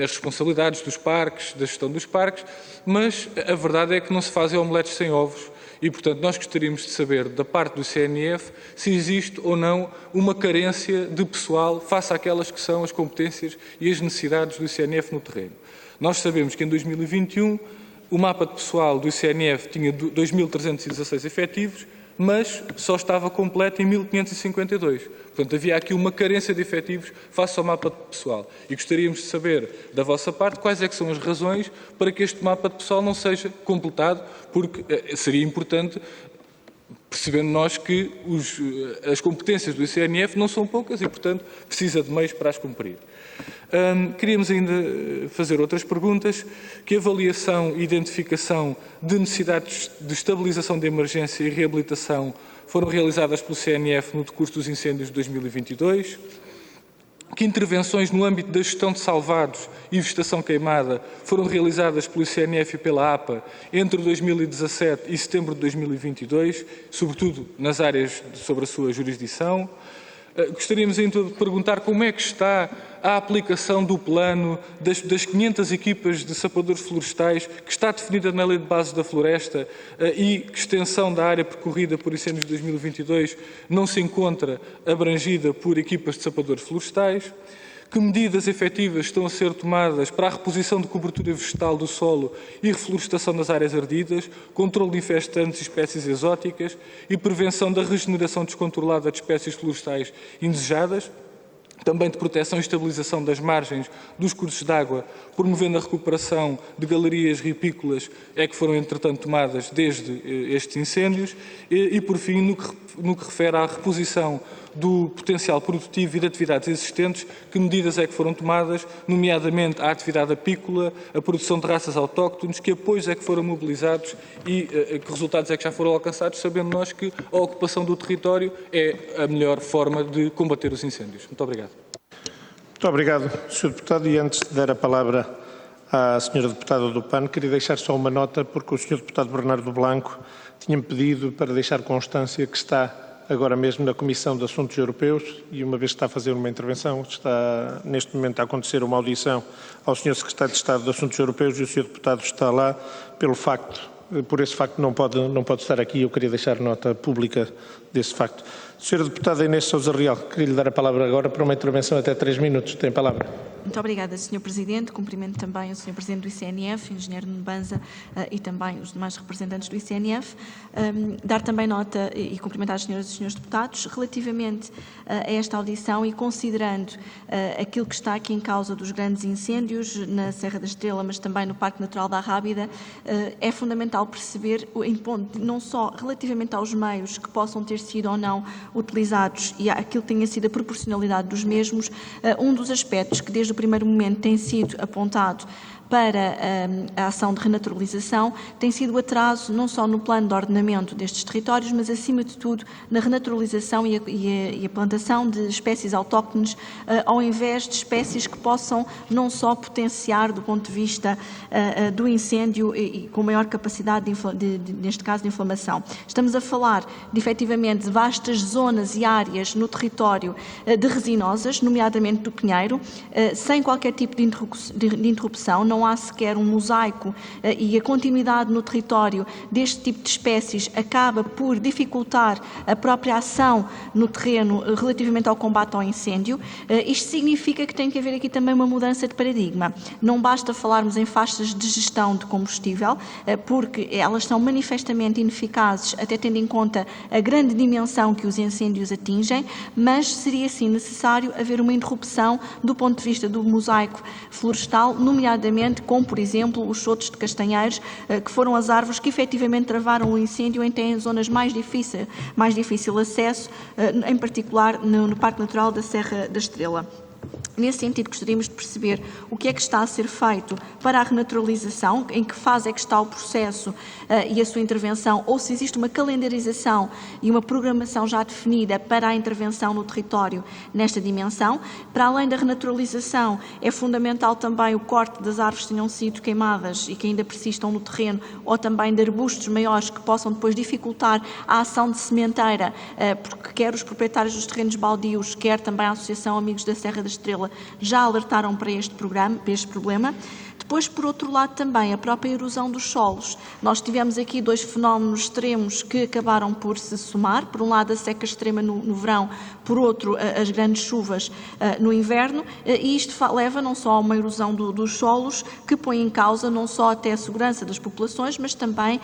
as responsabilidades dos parques, da gestão dos parques, mas a verdade é que não se fazem omeletes sem ovos e, portanto, nós gostaríamos de saber da parte do ICNF se existe ou não uma carência de pessoal face àquelas que são as competências e as necessidades do ICNF no terreno. Nós sabemos que em 2021 o mapa de pessoal do ICNF tinha 2.316 efetivos, mas só estava completo em 1.552. Portanto, havia aqui uma carência de efetivos face ao mapa de pessoal. E gostaríamos de saber, da vossa parte, quais é que são as razões para que este mapa de pessoal não seja completado, porque seria importante, percebendo nós que as competências do ICNF não são poucas e, portanto, precisa de meios para as cumprir. Queríamos ainda fazer outras perguntas. Que avaliação e identificação de necessidades de estabilização de emergência e reabilitação foram realizadas pelo CNF no decurso dos incêndios de 2022? Que intervenções no âmbito da gestão de salvados e vegetação queimada foram realizadas pelo ICNF e pela APA entre 2017 e setembro de 2022, sobretudo nas áreas sobre a sua jurisdição? Gostaríamos ainda de perguntar como é que está a aplicação do plano das 500 equipas de sapadores florestais que está definida na Lei de Bases da Floresta e que extensão da área percorrida por incêndios de 2022 não se encontra abrangida por equipas de sapadores florestais. Que medidas efetivas estão a ser tomadas para a reposição de cobertura vegetal do solo e reflorestação das áreas ardidas, controle de infestantes e espécies exóticas e prevenção da regeneração descontrolada de espécies florestais indesejadas, também de proteção e estabilização das margens dos cursos de água, promovendo a recuperação de galerias ripícolas que foram, entretanto, tomadas desde estes incêndios e, por fim, no que refere à reposição do potencial produtivo e de atividades existentes, que medidas é que foram tomadas, nomeadamente a atividade apícola, a produção de raças autóctones, que apoios é que foram mobilizados e que resultados é que já foram alcançados, sabendo nós que a ocupação do território é a melhor forma de combater os incêndios. Muito obrigado. Muito obrigado, Sr. Deputado. E antes de dar a palavra à Sra. Deputada do PAN, queria deixar só uma nota, porque o Sr. Deputado Bernardo Blanco tinha-me pedido para deixar constância que está agora mesmo na Comissão de Assuntos Europeus e, uma vez que está a fazer uma intervenção, está neste momento a acontecer uma audição ao Sr. Secretário de Estado de Assuntos Europeus e o Sr. Deputado está lá por esse facto não pode estar aqui. Eu queria deixar nota pública desse facto. Sra. Deputada Inês Sousa Real, queria lhe dar a palavra agora para uma intervenção até 3 minutos. Tem a palavra. Muito obrigada, Sr. Presidente. Cumprimento também o Sr. Presidente do ICNF, Engenheiro Nuno Banza, e também os demais representantes do ICNF. Dar também nota e cumprimentar as senhoras e os senhores deputados relativamente a esta audição e considerando aquilo que está aqui em causa dos grandes incêndios na Serra da Estrela, mas também no Parque Natural da Arrábida, é fundamental perceber, não só relativamente aos meios que possam ter sido ou não utilizados e aquilo que tenha sido a proporcionalidade dos mesmos, um dos aspectos que desde o primeiro momento tem sido apontado para a ação de renaturalização tem sido o atraso não só no plano de ordenamento destes territórios, mas acima de tudo na renaturalização e a plantação de espécies autóctones ao invés de espécies que possam não só potenciar do ponto de vista do incêndio e com maior capacidade, neste caso, de inflamação. Estamos a falar de efetivamente vastas zonas e áreas no território de resinosas, nomeadamente do pinheiro, sem qualquer tipo de interrupção, não há sequer um mosaico e a continuidade no território deste tipo de espécies acaba por dificultar a própria ação no terreno relativamente ao combate ao incêndio. Isto significa que tem que haver aqui também uma mudança de paradigma. Não basta falarmos em faixas de gestão de combustível, porque elas são manifestamente ineficazes, até tendo em conta a grande dimensão que os incêndios atingem, mas seria sim necessário haver uma interrupção do ponto de vista do mosaico florestal, nomeadamente como, por exemplo, os chotos de castanheiros, que foram as árvores que efetivamente travaram o incêndio em zonas mais difícil acesso, em particular no Parque Natural da Serra da Estrela. Nesse sentido, gostaríamos de perceber o que é que está a ser feito para a renaturalização, em que fase é que está o processo e a sua intervenção, ou se existe uma calendarização e uma programação já definida para a intervenção no território nesta dimensão. Para além da renaturalização, é fundamental também o corte das árvores que tenham sido queimadas e que ainda persistam no terreno, ou também de arbustos maiores que possam depois dificultar a ação de sementeira, porque quer os proprietários dos terrenos baldios, quer também a Associação Amigos da Serra da Estrela já alertaram para este problema. Depois, por outro lado, também a própria erosão dos solos. Nós tivemos aqui dois fenómenos extremos que acabaram por se somar. Por um lado, a seca extrema no verão, por outro, as grandes chuvas no inverno, e isto leva não só a uma erosão dos solos, que põe em causa não só até a segurança das populações, mas também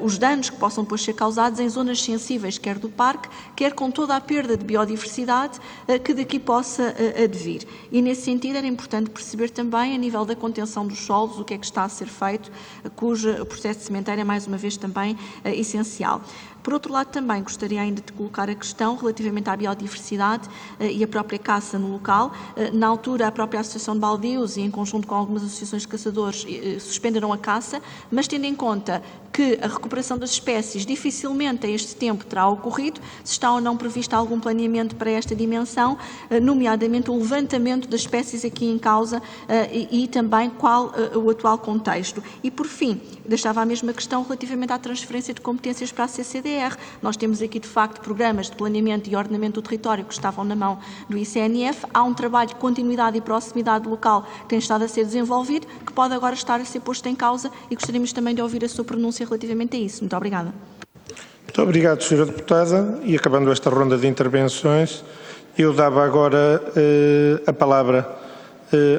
os danos que possam depois ser causados em zonas sensíveis, quer do parque, quer com toda a perda de biodiversidade que daqui possa advir. E nesse sentido era importante perceber também, a nível da contenção dos solos, o que é que está a ser feito, cujo processo de sementeiro é mais uma vez também essencial. Por outro lado, também gostaria ainda de colocar a questão relativamente à biodiversidade e a própria caça no local. Na altura, a própria Associação de Baldios e em conjunto com algumas associações de caçadores suspenderam a caça, mas tendo em conta que a recuperação das espécies dificilmente a este tempo terá ocorrido, se está ou não previsto algum planeamento para esta dimensão, nomeadamente o levantamento das espécies aqui em causa e também qual o atual contexto. E, por fim, deixava a mesma questão relativamente à transferência de competências para a CCDR. Nós temos aqui, de facto, programas de planeamento e ordenamento do território que estavam na mão do ICNF. Há um trabalho de continuidade e proximidade local que tem estado a ser desenvolvido, que pode agora estar a ser posto em causa, e gostaríamos também de ouvir a sua pronúncia relativamente a isso. Muito obrigada. Muito obrigado, Sra. Deputada. E acabando esta ronda de intervenções, eu dava agora a palavra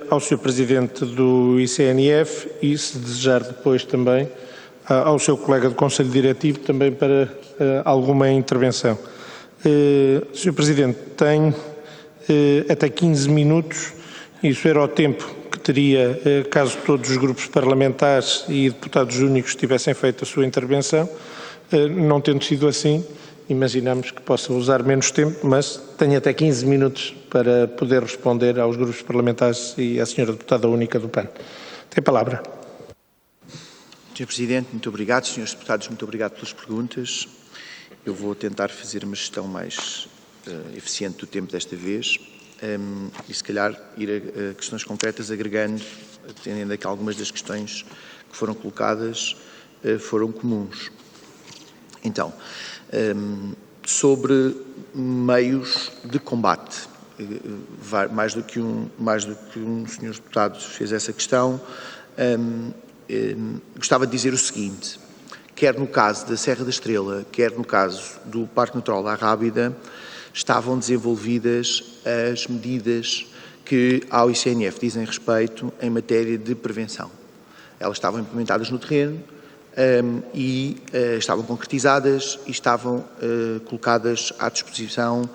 ao Sr. Presidente do ICNF e, se desejar depois também, ao seu colega do Conselho Diretivo também para alguma intervenção. Sr. Presidente, tem até 15 minutos, isso era o tempo que teria caso todos os grupos parlamentares e deputados únicos tivessem feito a sua intervenção. Não tendo sido assim, imaginamos que possa usar menos tempo, mas tem até 15 minutos para poder responder aos grupos parlamentares e à Sra. Deputada única do PAN. Tem a palavra. Sr. Presidente, muito obrigado. Srs. Deputados, muito obrigado pelas perguntas. Eu vou tentar fazer uma gestão mais eficiente do tempo desta vez e, se calhar, ir a questões concretas, agregando, atendendo a que algumas das questões que foram colocadas foram comuns. Então, sobre meios de combate, mais do que um senhor deputado fez essa questão, gostava de dizer o seguinte: quer no caso da Serra da Estrela, quer no caso do Parque Natural da Arrábida, estavam desenvolvidas as medidas que ao ICNF dizem respeito em matéria de prevenção. Elas estavam implementadas no terreno e estavam concretizadas e estavam colocadas à disposição,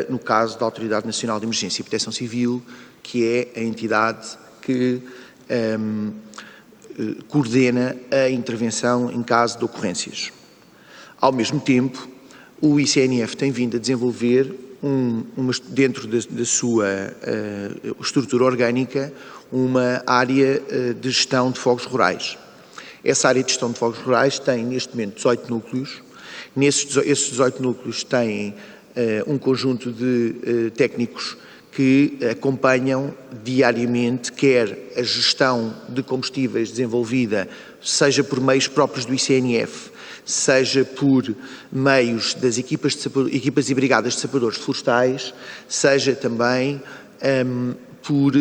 no caso da Autoridade Nacional de Emergência e Proteção Civil, que é a entidade que coordena a intervenção em caso de ocorrências. Ao mesmo tempo, o ICNF tem vindo a desenvolver, dentro da sua estrutura orgânica, uma área de gestão de fogos rurais. Essa área de gestão de fogos rurais tem, neste momento, 18 núcleos. Esses 18 núcleos têm um conjunto de técnicos que acompanham diariamente quer a gestão de combustíveis desenvolvida, seja por meios próprios do ICNF, seja por meios das equipas e brigadas de sapadores florestais, seja também por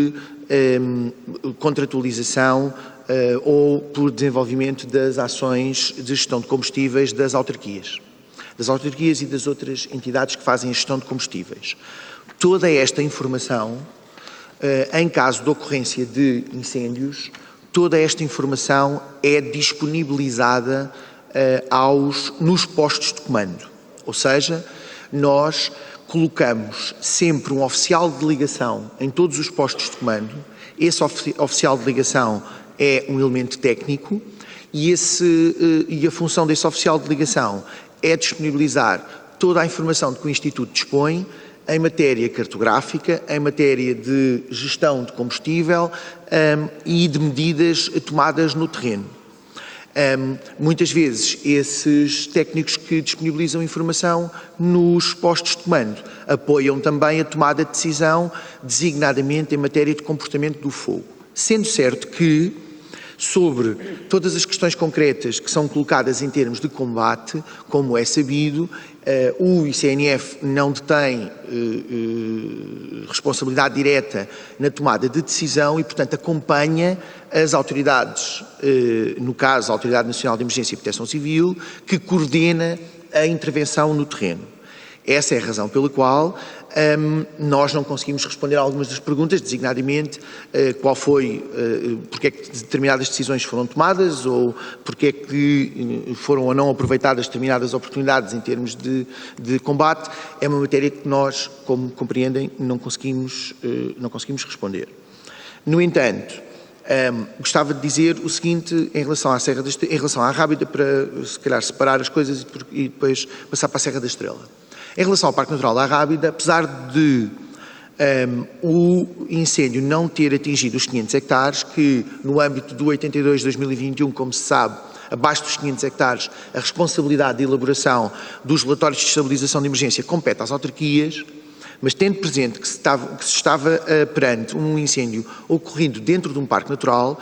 contratualização ou por desenvolvimento das ações de gestão de combustíveis das autarquias e das outras entidades que fazem a gestão de combustíveis. Toda esta informação, em caso de ocorrência de incêndios, toda esta informação é disponibilizada nos postos de comando. Ou seja, nós colocamos sempre um oficial de ligação em todos os postos de comando. Esse oficial de ligação é um elemento técnico e a função desse oficial de ligação é disponibilizar toda a informação de que o Instituto dispõe em matéria cartográfica, em matéria de gestão de combustível e de medidas tomadas no terreno. Muitas vezes, esses técnicos que disponibilizam informação nos postos de comando apoiam também a tomada de decisão, designadamente em matéria de comportamento do fogo. Sendo certo que, sobre todas as questões concretas que são colocadas em termos de combate. Como é sabido, o ICNF não detém responsabilidade direta na tomada de decisão e, portanto, acompanha as autoridades, no caso a Autoridade Nacional de Emergência e Proteção Civil, que coordena a intervenção no terreno. Essa é a razão pela qual nós não conseguimos responder a algumas das perguntas, designadamente qual foi, porque é que determinadas decisões foram tomadas ou porque é que foram ou não aproveitadas determinadas oportunidades em termos de combate. É uma matéria que nós, como compreendem, não conseguimos responder. No entanto, gostava de dizer o seguinte em relação à Rábida, para se calhar separar as coisas e depois passar para a Serra da Estrela. Em relação ao Parque Natural da Rábida, apesar de o incêndio não ter atingido os 500 hectares, que no âmbito do 82/2021, como se sabe, abaixo dos 500 hectares, a responsabilidade de elaboração dos relatórios de estabilização de emergência compete às autarquias, mas tendo presente que se estava perante um incêndio ocorrido dentro de um parque natural,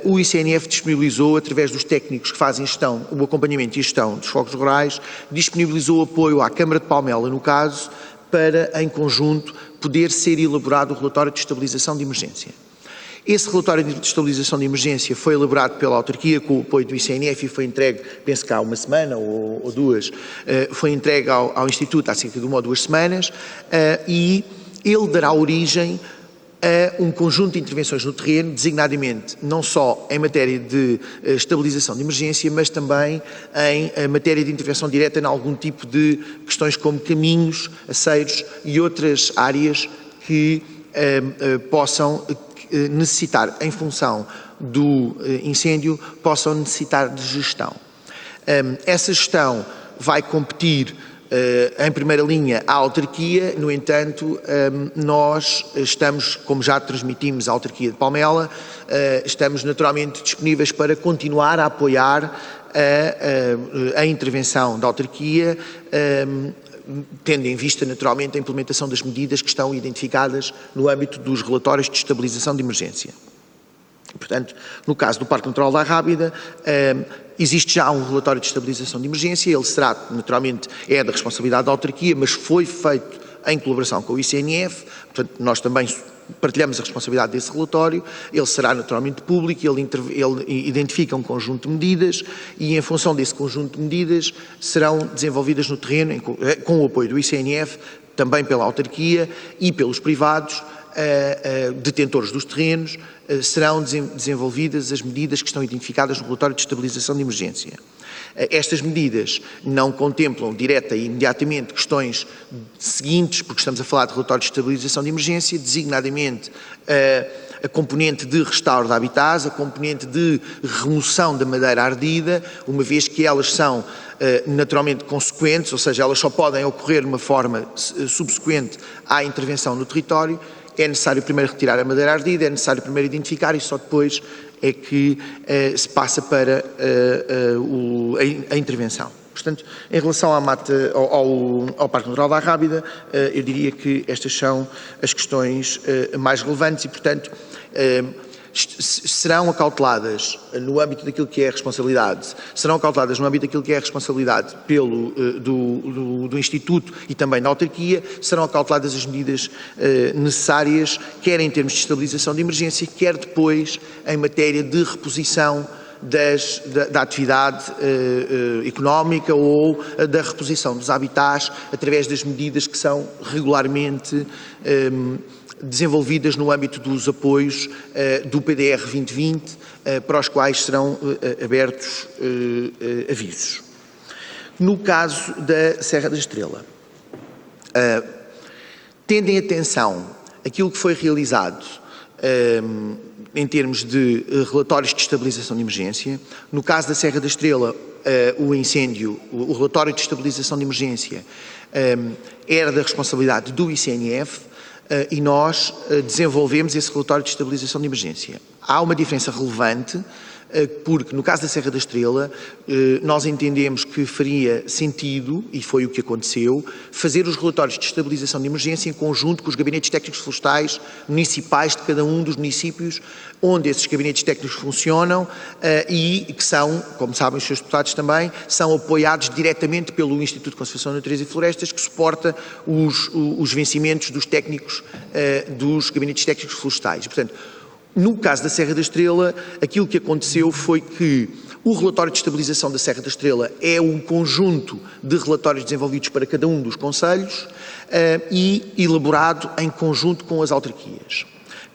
o ICNF disponibilizou, através dos técnicos que fazem gestão, o acompanhamento e a gestão dos fogos rurais, disponibilizou apoio à Câmara de Palmela, no caso, para, em conjunto, poder ser elaborado o relatório de estabilização de emergência. Esse relatório de estabilização de emergência foi elaborado pela autarquia com o apoio do ICNF e foi entregue, penso que há uma semana ou duas, foi entregue ao Instituto há cerca de 1 ou 2 semanas, e ele dará origem a um conjunto de intervenções no terreno, designadamente não só em matéria de estabilização de emergência, mas também em matéria de intervenção direta em algum tipo de questões como caminhos, aceiros e outras áreas que possam necessitar, em função do incêndio, possam necessitar de gestão. Essa gestão vai competir em primeira linha à autarquia. No entanto, nós estamos, como já transmitimos à autarquia de Palmela, estamos naturalmente disponíveis para continuar a apoiar a intervenção da autarquia, tendo em vista naturalmente a implementação das medidas que estão identificadas no âmbito dos relatórios de estabilização de emergência. Portanto, no caso do Parque Natural da Rábida, existe já um relatório de estabilização de emergência. Ele será, naturalmente, é da responsabilidade da autarquia, mas foi feito em colaboração com o ICNF, portanto, nós também partilhamos a responsabilidade desse relatório. Ele será naturalmente público, ele identifica um conjunto de medidas e, em função desse conjunto de medidas, serão desenvolvidas no terreno, com o apoio do ICNF, também pela autarquia e pelos privados, detentores dos terrenos, serão desenvolvidas as medidas que estão identificadas no relatório de estabilização de emergência. Estas medidas não contemplam direta e imediatamente questões seguintes, porque estamos a falar de relatório de estabilização de emergência, designadamente a componente de restauro de habitats, a componente de remoção da madeira ardida, uma vez que elas são naturalmente consequentes, ou seja, elas só podem ocorrer de uma forma subsequente à intervenção no território. É necessário primeiro retirar a madeira ardida, é necessário primeiro identificar e só depois é que se passa para a intervenção. Portanto, em relação ao Parque Natural da Rábida, eu diria que estas são as questões mais relevantes e, portanto, serão acauteladas no âmbito daquilo que é a responsabilidade, do Instituto e também da autarquia, serão acauteladas as medidas necessárias, quer em termos de estabilização de emergência, quer depois em matéria de reposição da atividade económica ou da reposição dos habitats através das medidas que são regularmente desenvolvidas no âmbito dos apoios do PDR 2020, para os quais serão abertos avisos. No caso da Serra da Estrela, tendo em atenção aquilo que foi realizado em termos de relatórios de estabilização de emergência, no caso da Serra da Estrela, o relatório de estabilização de emergência era da responsabilidade do ICNF, e nós desenvolvemos esse relatório de estabilização de emergência. Há uma diferença relevante porque no caso da Serra da Estrela nós entendemos que faria sentido, e foi o que aconteceu, fazer os relatórios de estabilização de emergência em conjunto com os gabinetes técnicos florestais municipais de cada um dos municípios onde esses gabinetes técnicos funcionam e que são, como sabem os seus deputados também, são apoiados diretamente pelo Instituto de Conservação da Natureza e Florestas, que suporta os vencimentos dos técnicos dos gabinetes técnicos florestais. Portanto, no caso da Serra da Estrela, aquilo que aconteceu foi que o relatório de estabilização da Serra da Estrela é um conjunto de relatórios desenvolvidos para cada um dos concelhos e elaborado em conjunto com as autarquias.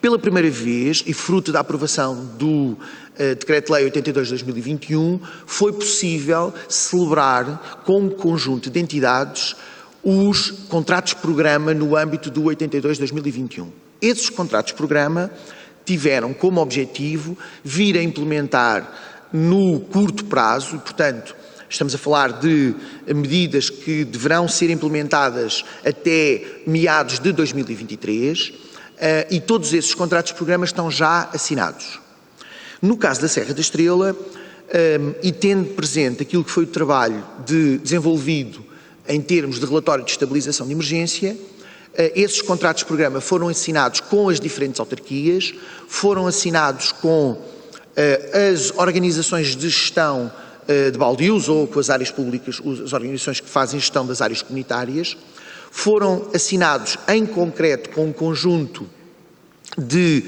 Pela primeira vez, e fruto da aprovação do Decreto-Lei 82 de 2021, foi possível celebrar com um conjunto de entidades os contratos-programa no âmbito do 82 de 2021. Esses contratos-programa tiveram como objetivo vir a implementar no curto prazo, portanto, estamos a falar de medidas que deverão ser implementadas até meados de 2023, e todos esses contratos-programa estão já assinados. No caso da Serra da Estrela, e tendo presente aquilo que foi o trabalho desenvolvido em termos de relatório de estabilização de emergência, esses contratos-programa foram assinados com as diferentes autarquias, foram assinados com as organizações de gestão de baldios ou com as áreas públicas, as organizações que fazem gestão das áreas comunitárias, foram assinados em concreto com um conjunto de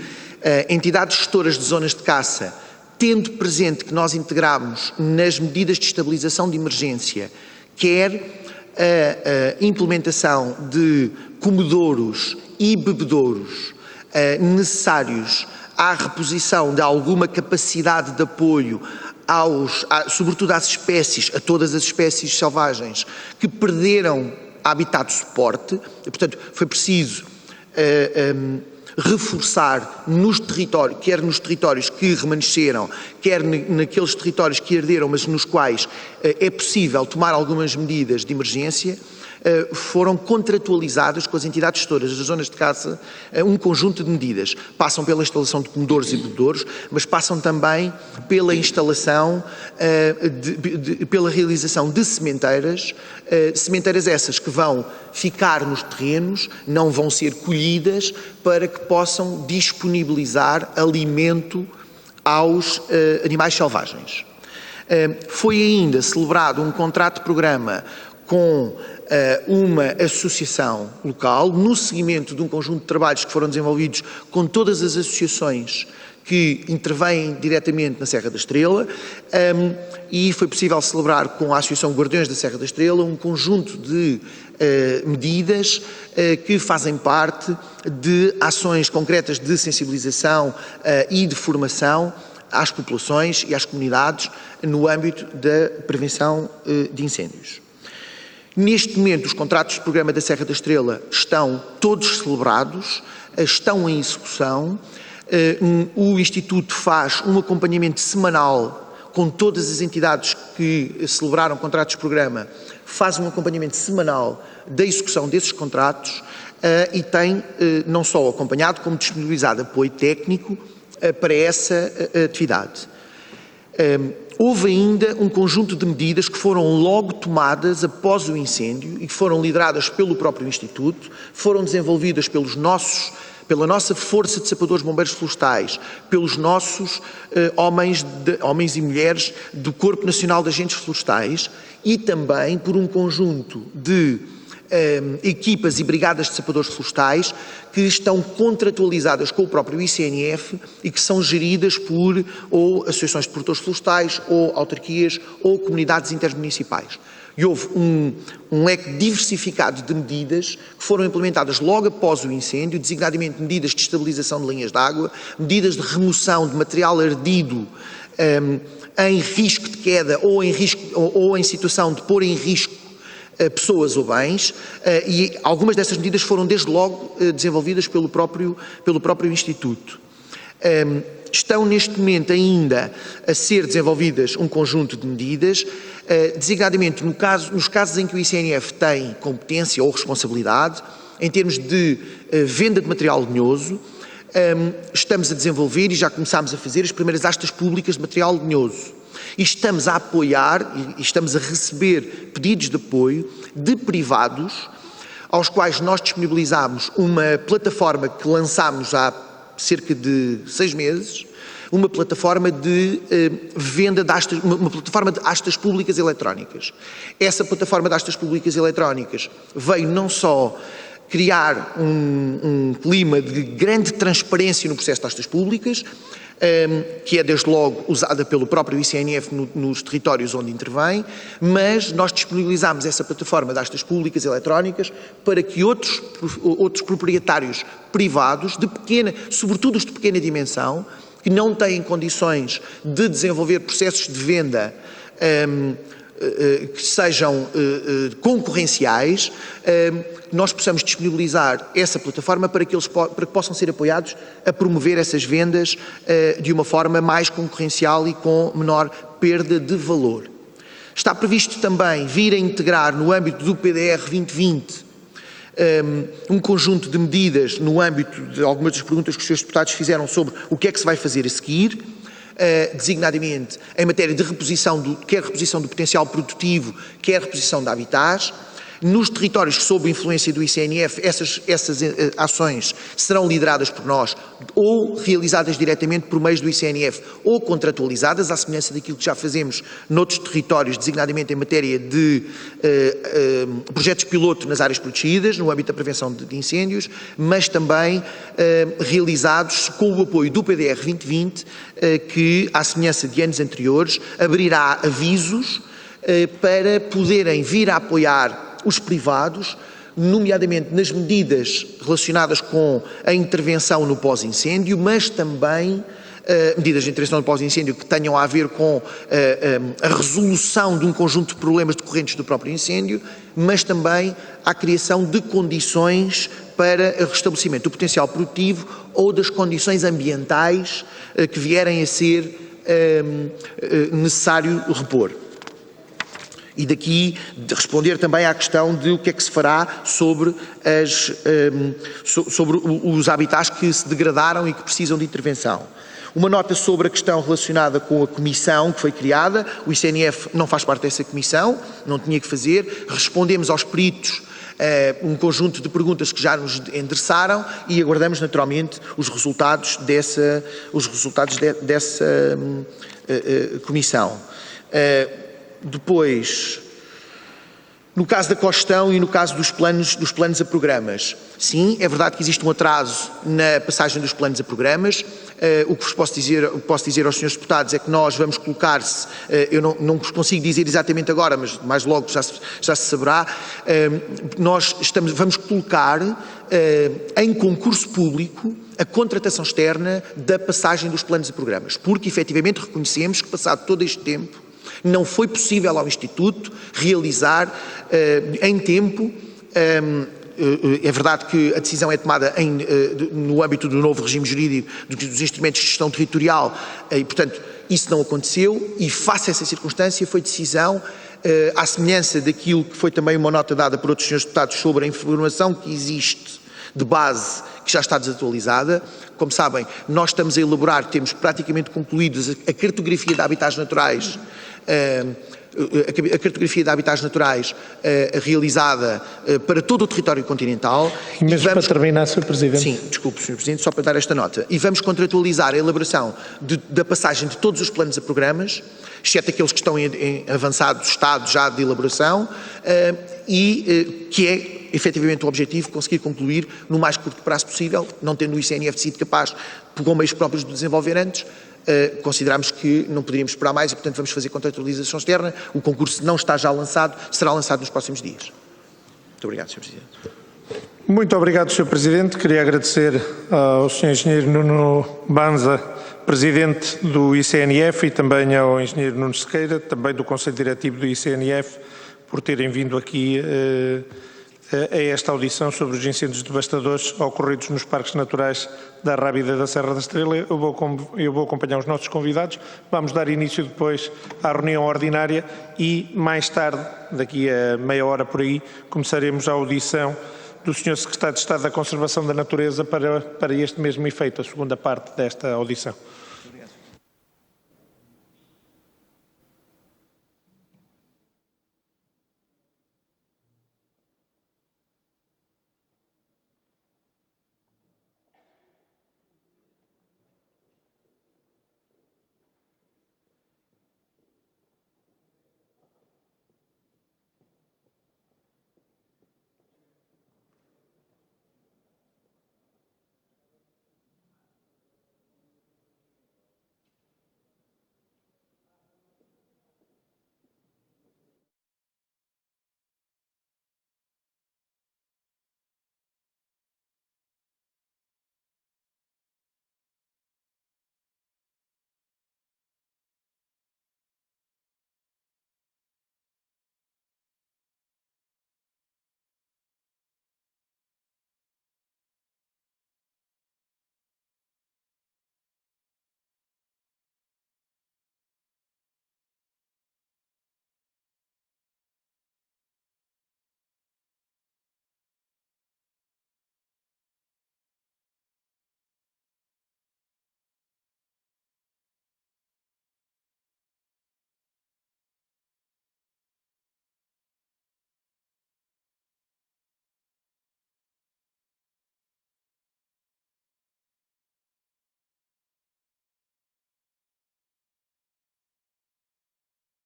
entidades gestoras de zonas de caça, tendo presente que nós integramos nas medidas de estabilização de emergência, quer a implementação de comedouros e bebedouros necessários à reposição de alguma capacidade de apoio sobretudo às espécies, a todas as espécies selvagens que perderam habitat de suporte, e, portanto, foi preciso reforçar nos territórios, quer nos territórios que remanesceram, quer naqueles territórios que herderam, mas nos quais é possível tomar algumas medidas de emergência, foram contratualizadas com as entidades gestoras das zonas de caça um conjunto de medidas. Passam pela instalação de comedouros e bebedouros, mas passam também pela instalação, pela realização de sementeiras, sementeiras essas que vão ficar nos terrenos, não vão ser colhidas, para que possam disponibilizar alimento aos animais selvagens. Foi ainda celebrado um contrato-programa com uma associação local, no seguimento de um conjunto de trabalhos que foram desenvolvidos com todas as associações que intervêm diretamente na Serra da Estrela, e foi possível celebrar com a Associação Guardiões da Serra da Estrela um conjunto de medidas que fazem parte de ações concretas de sensibilização e de formação às populações e às comunidades no âmbito da prevenção de incêndios. Neste momento, os contratos de programa da Serra da Estrela estão todos celebrados, estão em execução. O Instituto faz um acompanhamento semanal com todas as entidades que celebraram contratos de programa, faz um acompanhamento semanal da execução desses contratos e tem não só acompanhado, como disponibilizado apoio técnico para essa atividade. Houve ainda um conjunto de medidas que foram logo tomadas após o incêndio e que foram lideradas pelo próprio Instituto, foram desenvolvidas pela nossa força de sapadores bombeiros florestais, pelos nossos homens e mulheres do Corpo Nacional de Agentes Florestais e também por um conjunto de equipas e brigadas de sapadores florestais que estão contratualizadas com o próprio ICNF e que são geridas por ou associações de produtores florestais, ou autarquias, ou comunidades intermunicipais. E houve um leque diversificado de medidas que foram implementadas logo após o incêndio, designadamente medidas de estabilização de linhas de água, medidas de remoção de material ardido em risco de queda ou em situação de pôr em risco pessoas ou bens, e algumas dessas medidas foram desde logo desenvolvidas pelo próprio Instituto. Estão neste momento ainda a ser desenvolvidas um conjunto de medidas, designadamente nos casos em que o ICNF tem competência ou responsabilidade, em termos de venda de material lenhoso, estamos a desenvolver e já começámos a fazer as primeiras astas públicas de material lenhoso. E estamos a apoiar e estamos a receber pedidos de apoio de privados aos quais nós disponibilizámos uma plataforma que lançámos há cerca de 6 meses, uma plataforma de venda de astas, uma plataforma de astas públicas eletrónicas. Essa plataforma de astas públicas eletrónicas veio não só criar um clima de grande transparência no processo de astas públicas, que é desde logo usada pelo próprio ICNF nos territórios onde intervém, mas nós disponibilizámos essa plataforma de astas públicas eletrónicas para que outros proprietários privados, sobretudo os de pequena dimensão, que não têm condições de desenvolver processos de venda que sejam concorrenciais, nós possamos disponibilizar essa plataforma para que possam ser apoiados a promover essas vendas de uma forma mais concorrencial e com menor perda de valor. Está previsto também vir a integrar no âmbito do PDR 2020 um conjunto de medidas no âmbito de algumas das perguntas que os senhores deputados fizeram sobre o que é que se vai fazer a seguir, designadamente em matéria de quer reposição do potencial produtivo, quer reposição de habitats. Nos territórios sob influência do ICNF, essas ações serão lideradas por nós ou realizadas diretamente por meios do ICNF ou contratualizadas, à semelhança daquilo que já fazemos noutros territórios, designadamente em matéria de projetos piloto nas áreas protegidas, no âmbito da prevenção de incêndios, mas também realizados com o apoio do PDR 2020, que, à semelhança de anos anteriores, abrirá avisos para poderem vir a apoiar os privados, nomeadamente nas medidas relacionadas com a intervenção no pós-incêndio, mas também medidas de intervenção no pós-incêndio que tenham a ver com a resolução de um conjunto de problemas decorrentes do próprio incêndio, mas também a criação de condições para o restabelecimento do potencial produtivo ou das condições ambientais que vierem a ser necessário repor. E daqui de responder também à questão de o que é que se fará sobre os habitats que se degradaram e que precisam de intervenção. Uma nota sobre a questão relacionada com a comissão que foi criada. O ICNF não faz parte dessa comissão, não tinha que fazer. Respondemos aos peritos um conjunto de perguntas que já nos endereçaram e aguardamos naturalmente os resultados dessa comissão. Depois, no caso da cogestão e no caso dos planos a programas, sim, é verdade que existe um atraso na passagem dos planos a programas. O que vos posso dizer aos senhores deputados é que nós vamos colocar-se, eu não vos consigo dizer exatamente agora, mas mais logo já se saberá, vamos colocar em concurso público a contratação externa da passagem dos planos a programas, porque efetivamente reconhecemos que, passado todo este tempo, não foi possível ao Instituto realizar em tempo. É verdade que a decisão é tomada no âmbito do novo regime jurídico dos instrumentos de gestão territorial e, portanto, isso não aconteceu e, face a essa circunstância, foi decisão, à semelhança daquilo que foi também uma nota dada por outros senhores deputados sobre a informação que existe de base, que já está desatualizada. Como sabem, nós estamos a elaborar, temos praticamente concluídos a cartografia de habitats naturais, realizada para todo o território continental. Mas para terminar, Sr. Presidente. Sim, desculpe, Sr. Presidente, só para dar esta nota. E vamos contratualizar a elaboração da passagem de todos os planos a programas, exceto aqueles que estão em avançado estado já de elaboração, que é efetivamente o objetivo, conseguir concluir no mais curto prazo possível, não tendo o ICNF sido capaz, com meios próprios, de desenvolver antes. Consideramos que não poderíamos esperar mais e, portanto, vamos fazer contratualização externa. O concurso não está já lançado, será lançado nos próximos dias. Muito obrigado, Sr. Presidente. Muito obrigado, Sr. Presidente. Queria agradecer ao Sr. Engenheiro Nuno Banza, Presidente do ICNF, e também ao Engenheiro Nuno Sequeira, também do Conselho Diretivo do ICNF, por terem vindo aqui a esta audição sobre os incêndios devastadores ocorridos nos parques naturais da Rábida e da Serra da Estrela. Eu vou acompanhar os nossos convidados. Vamos dar início depois à reunião ordinária e mais tarde, daqui a meia hora por aí, começaremos a audição do Sr. Secretário de Estado da Conservação da Natureza para este mesmo efeito, a segunda parte desta audição.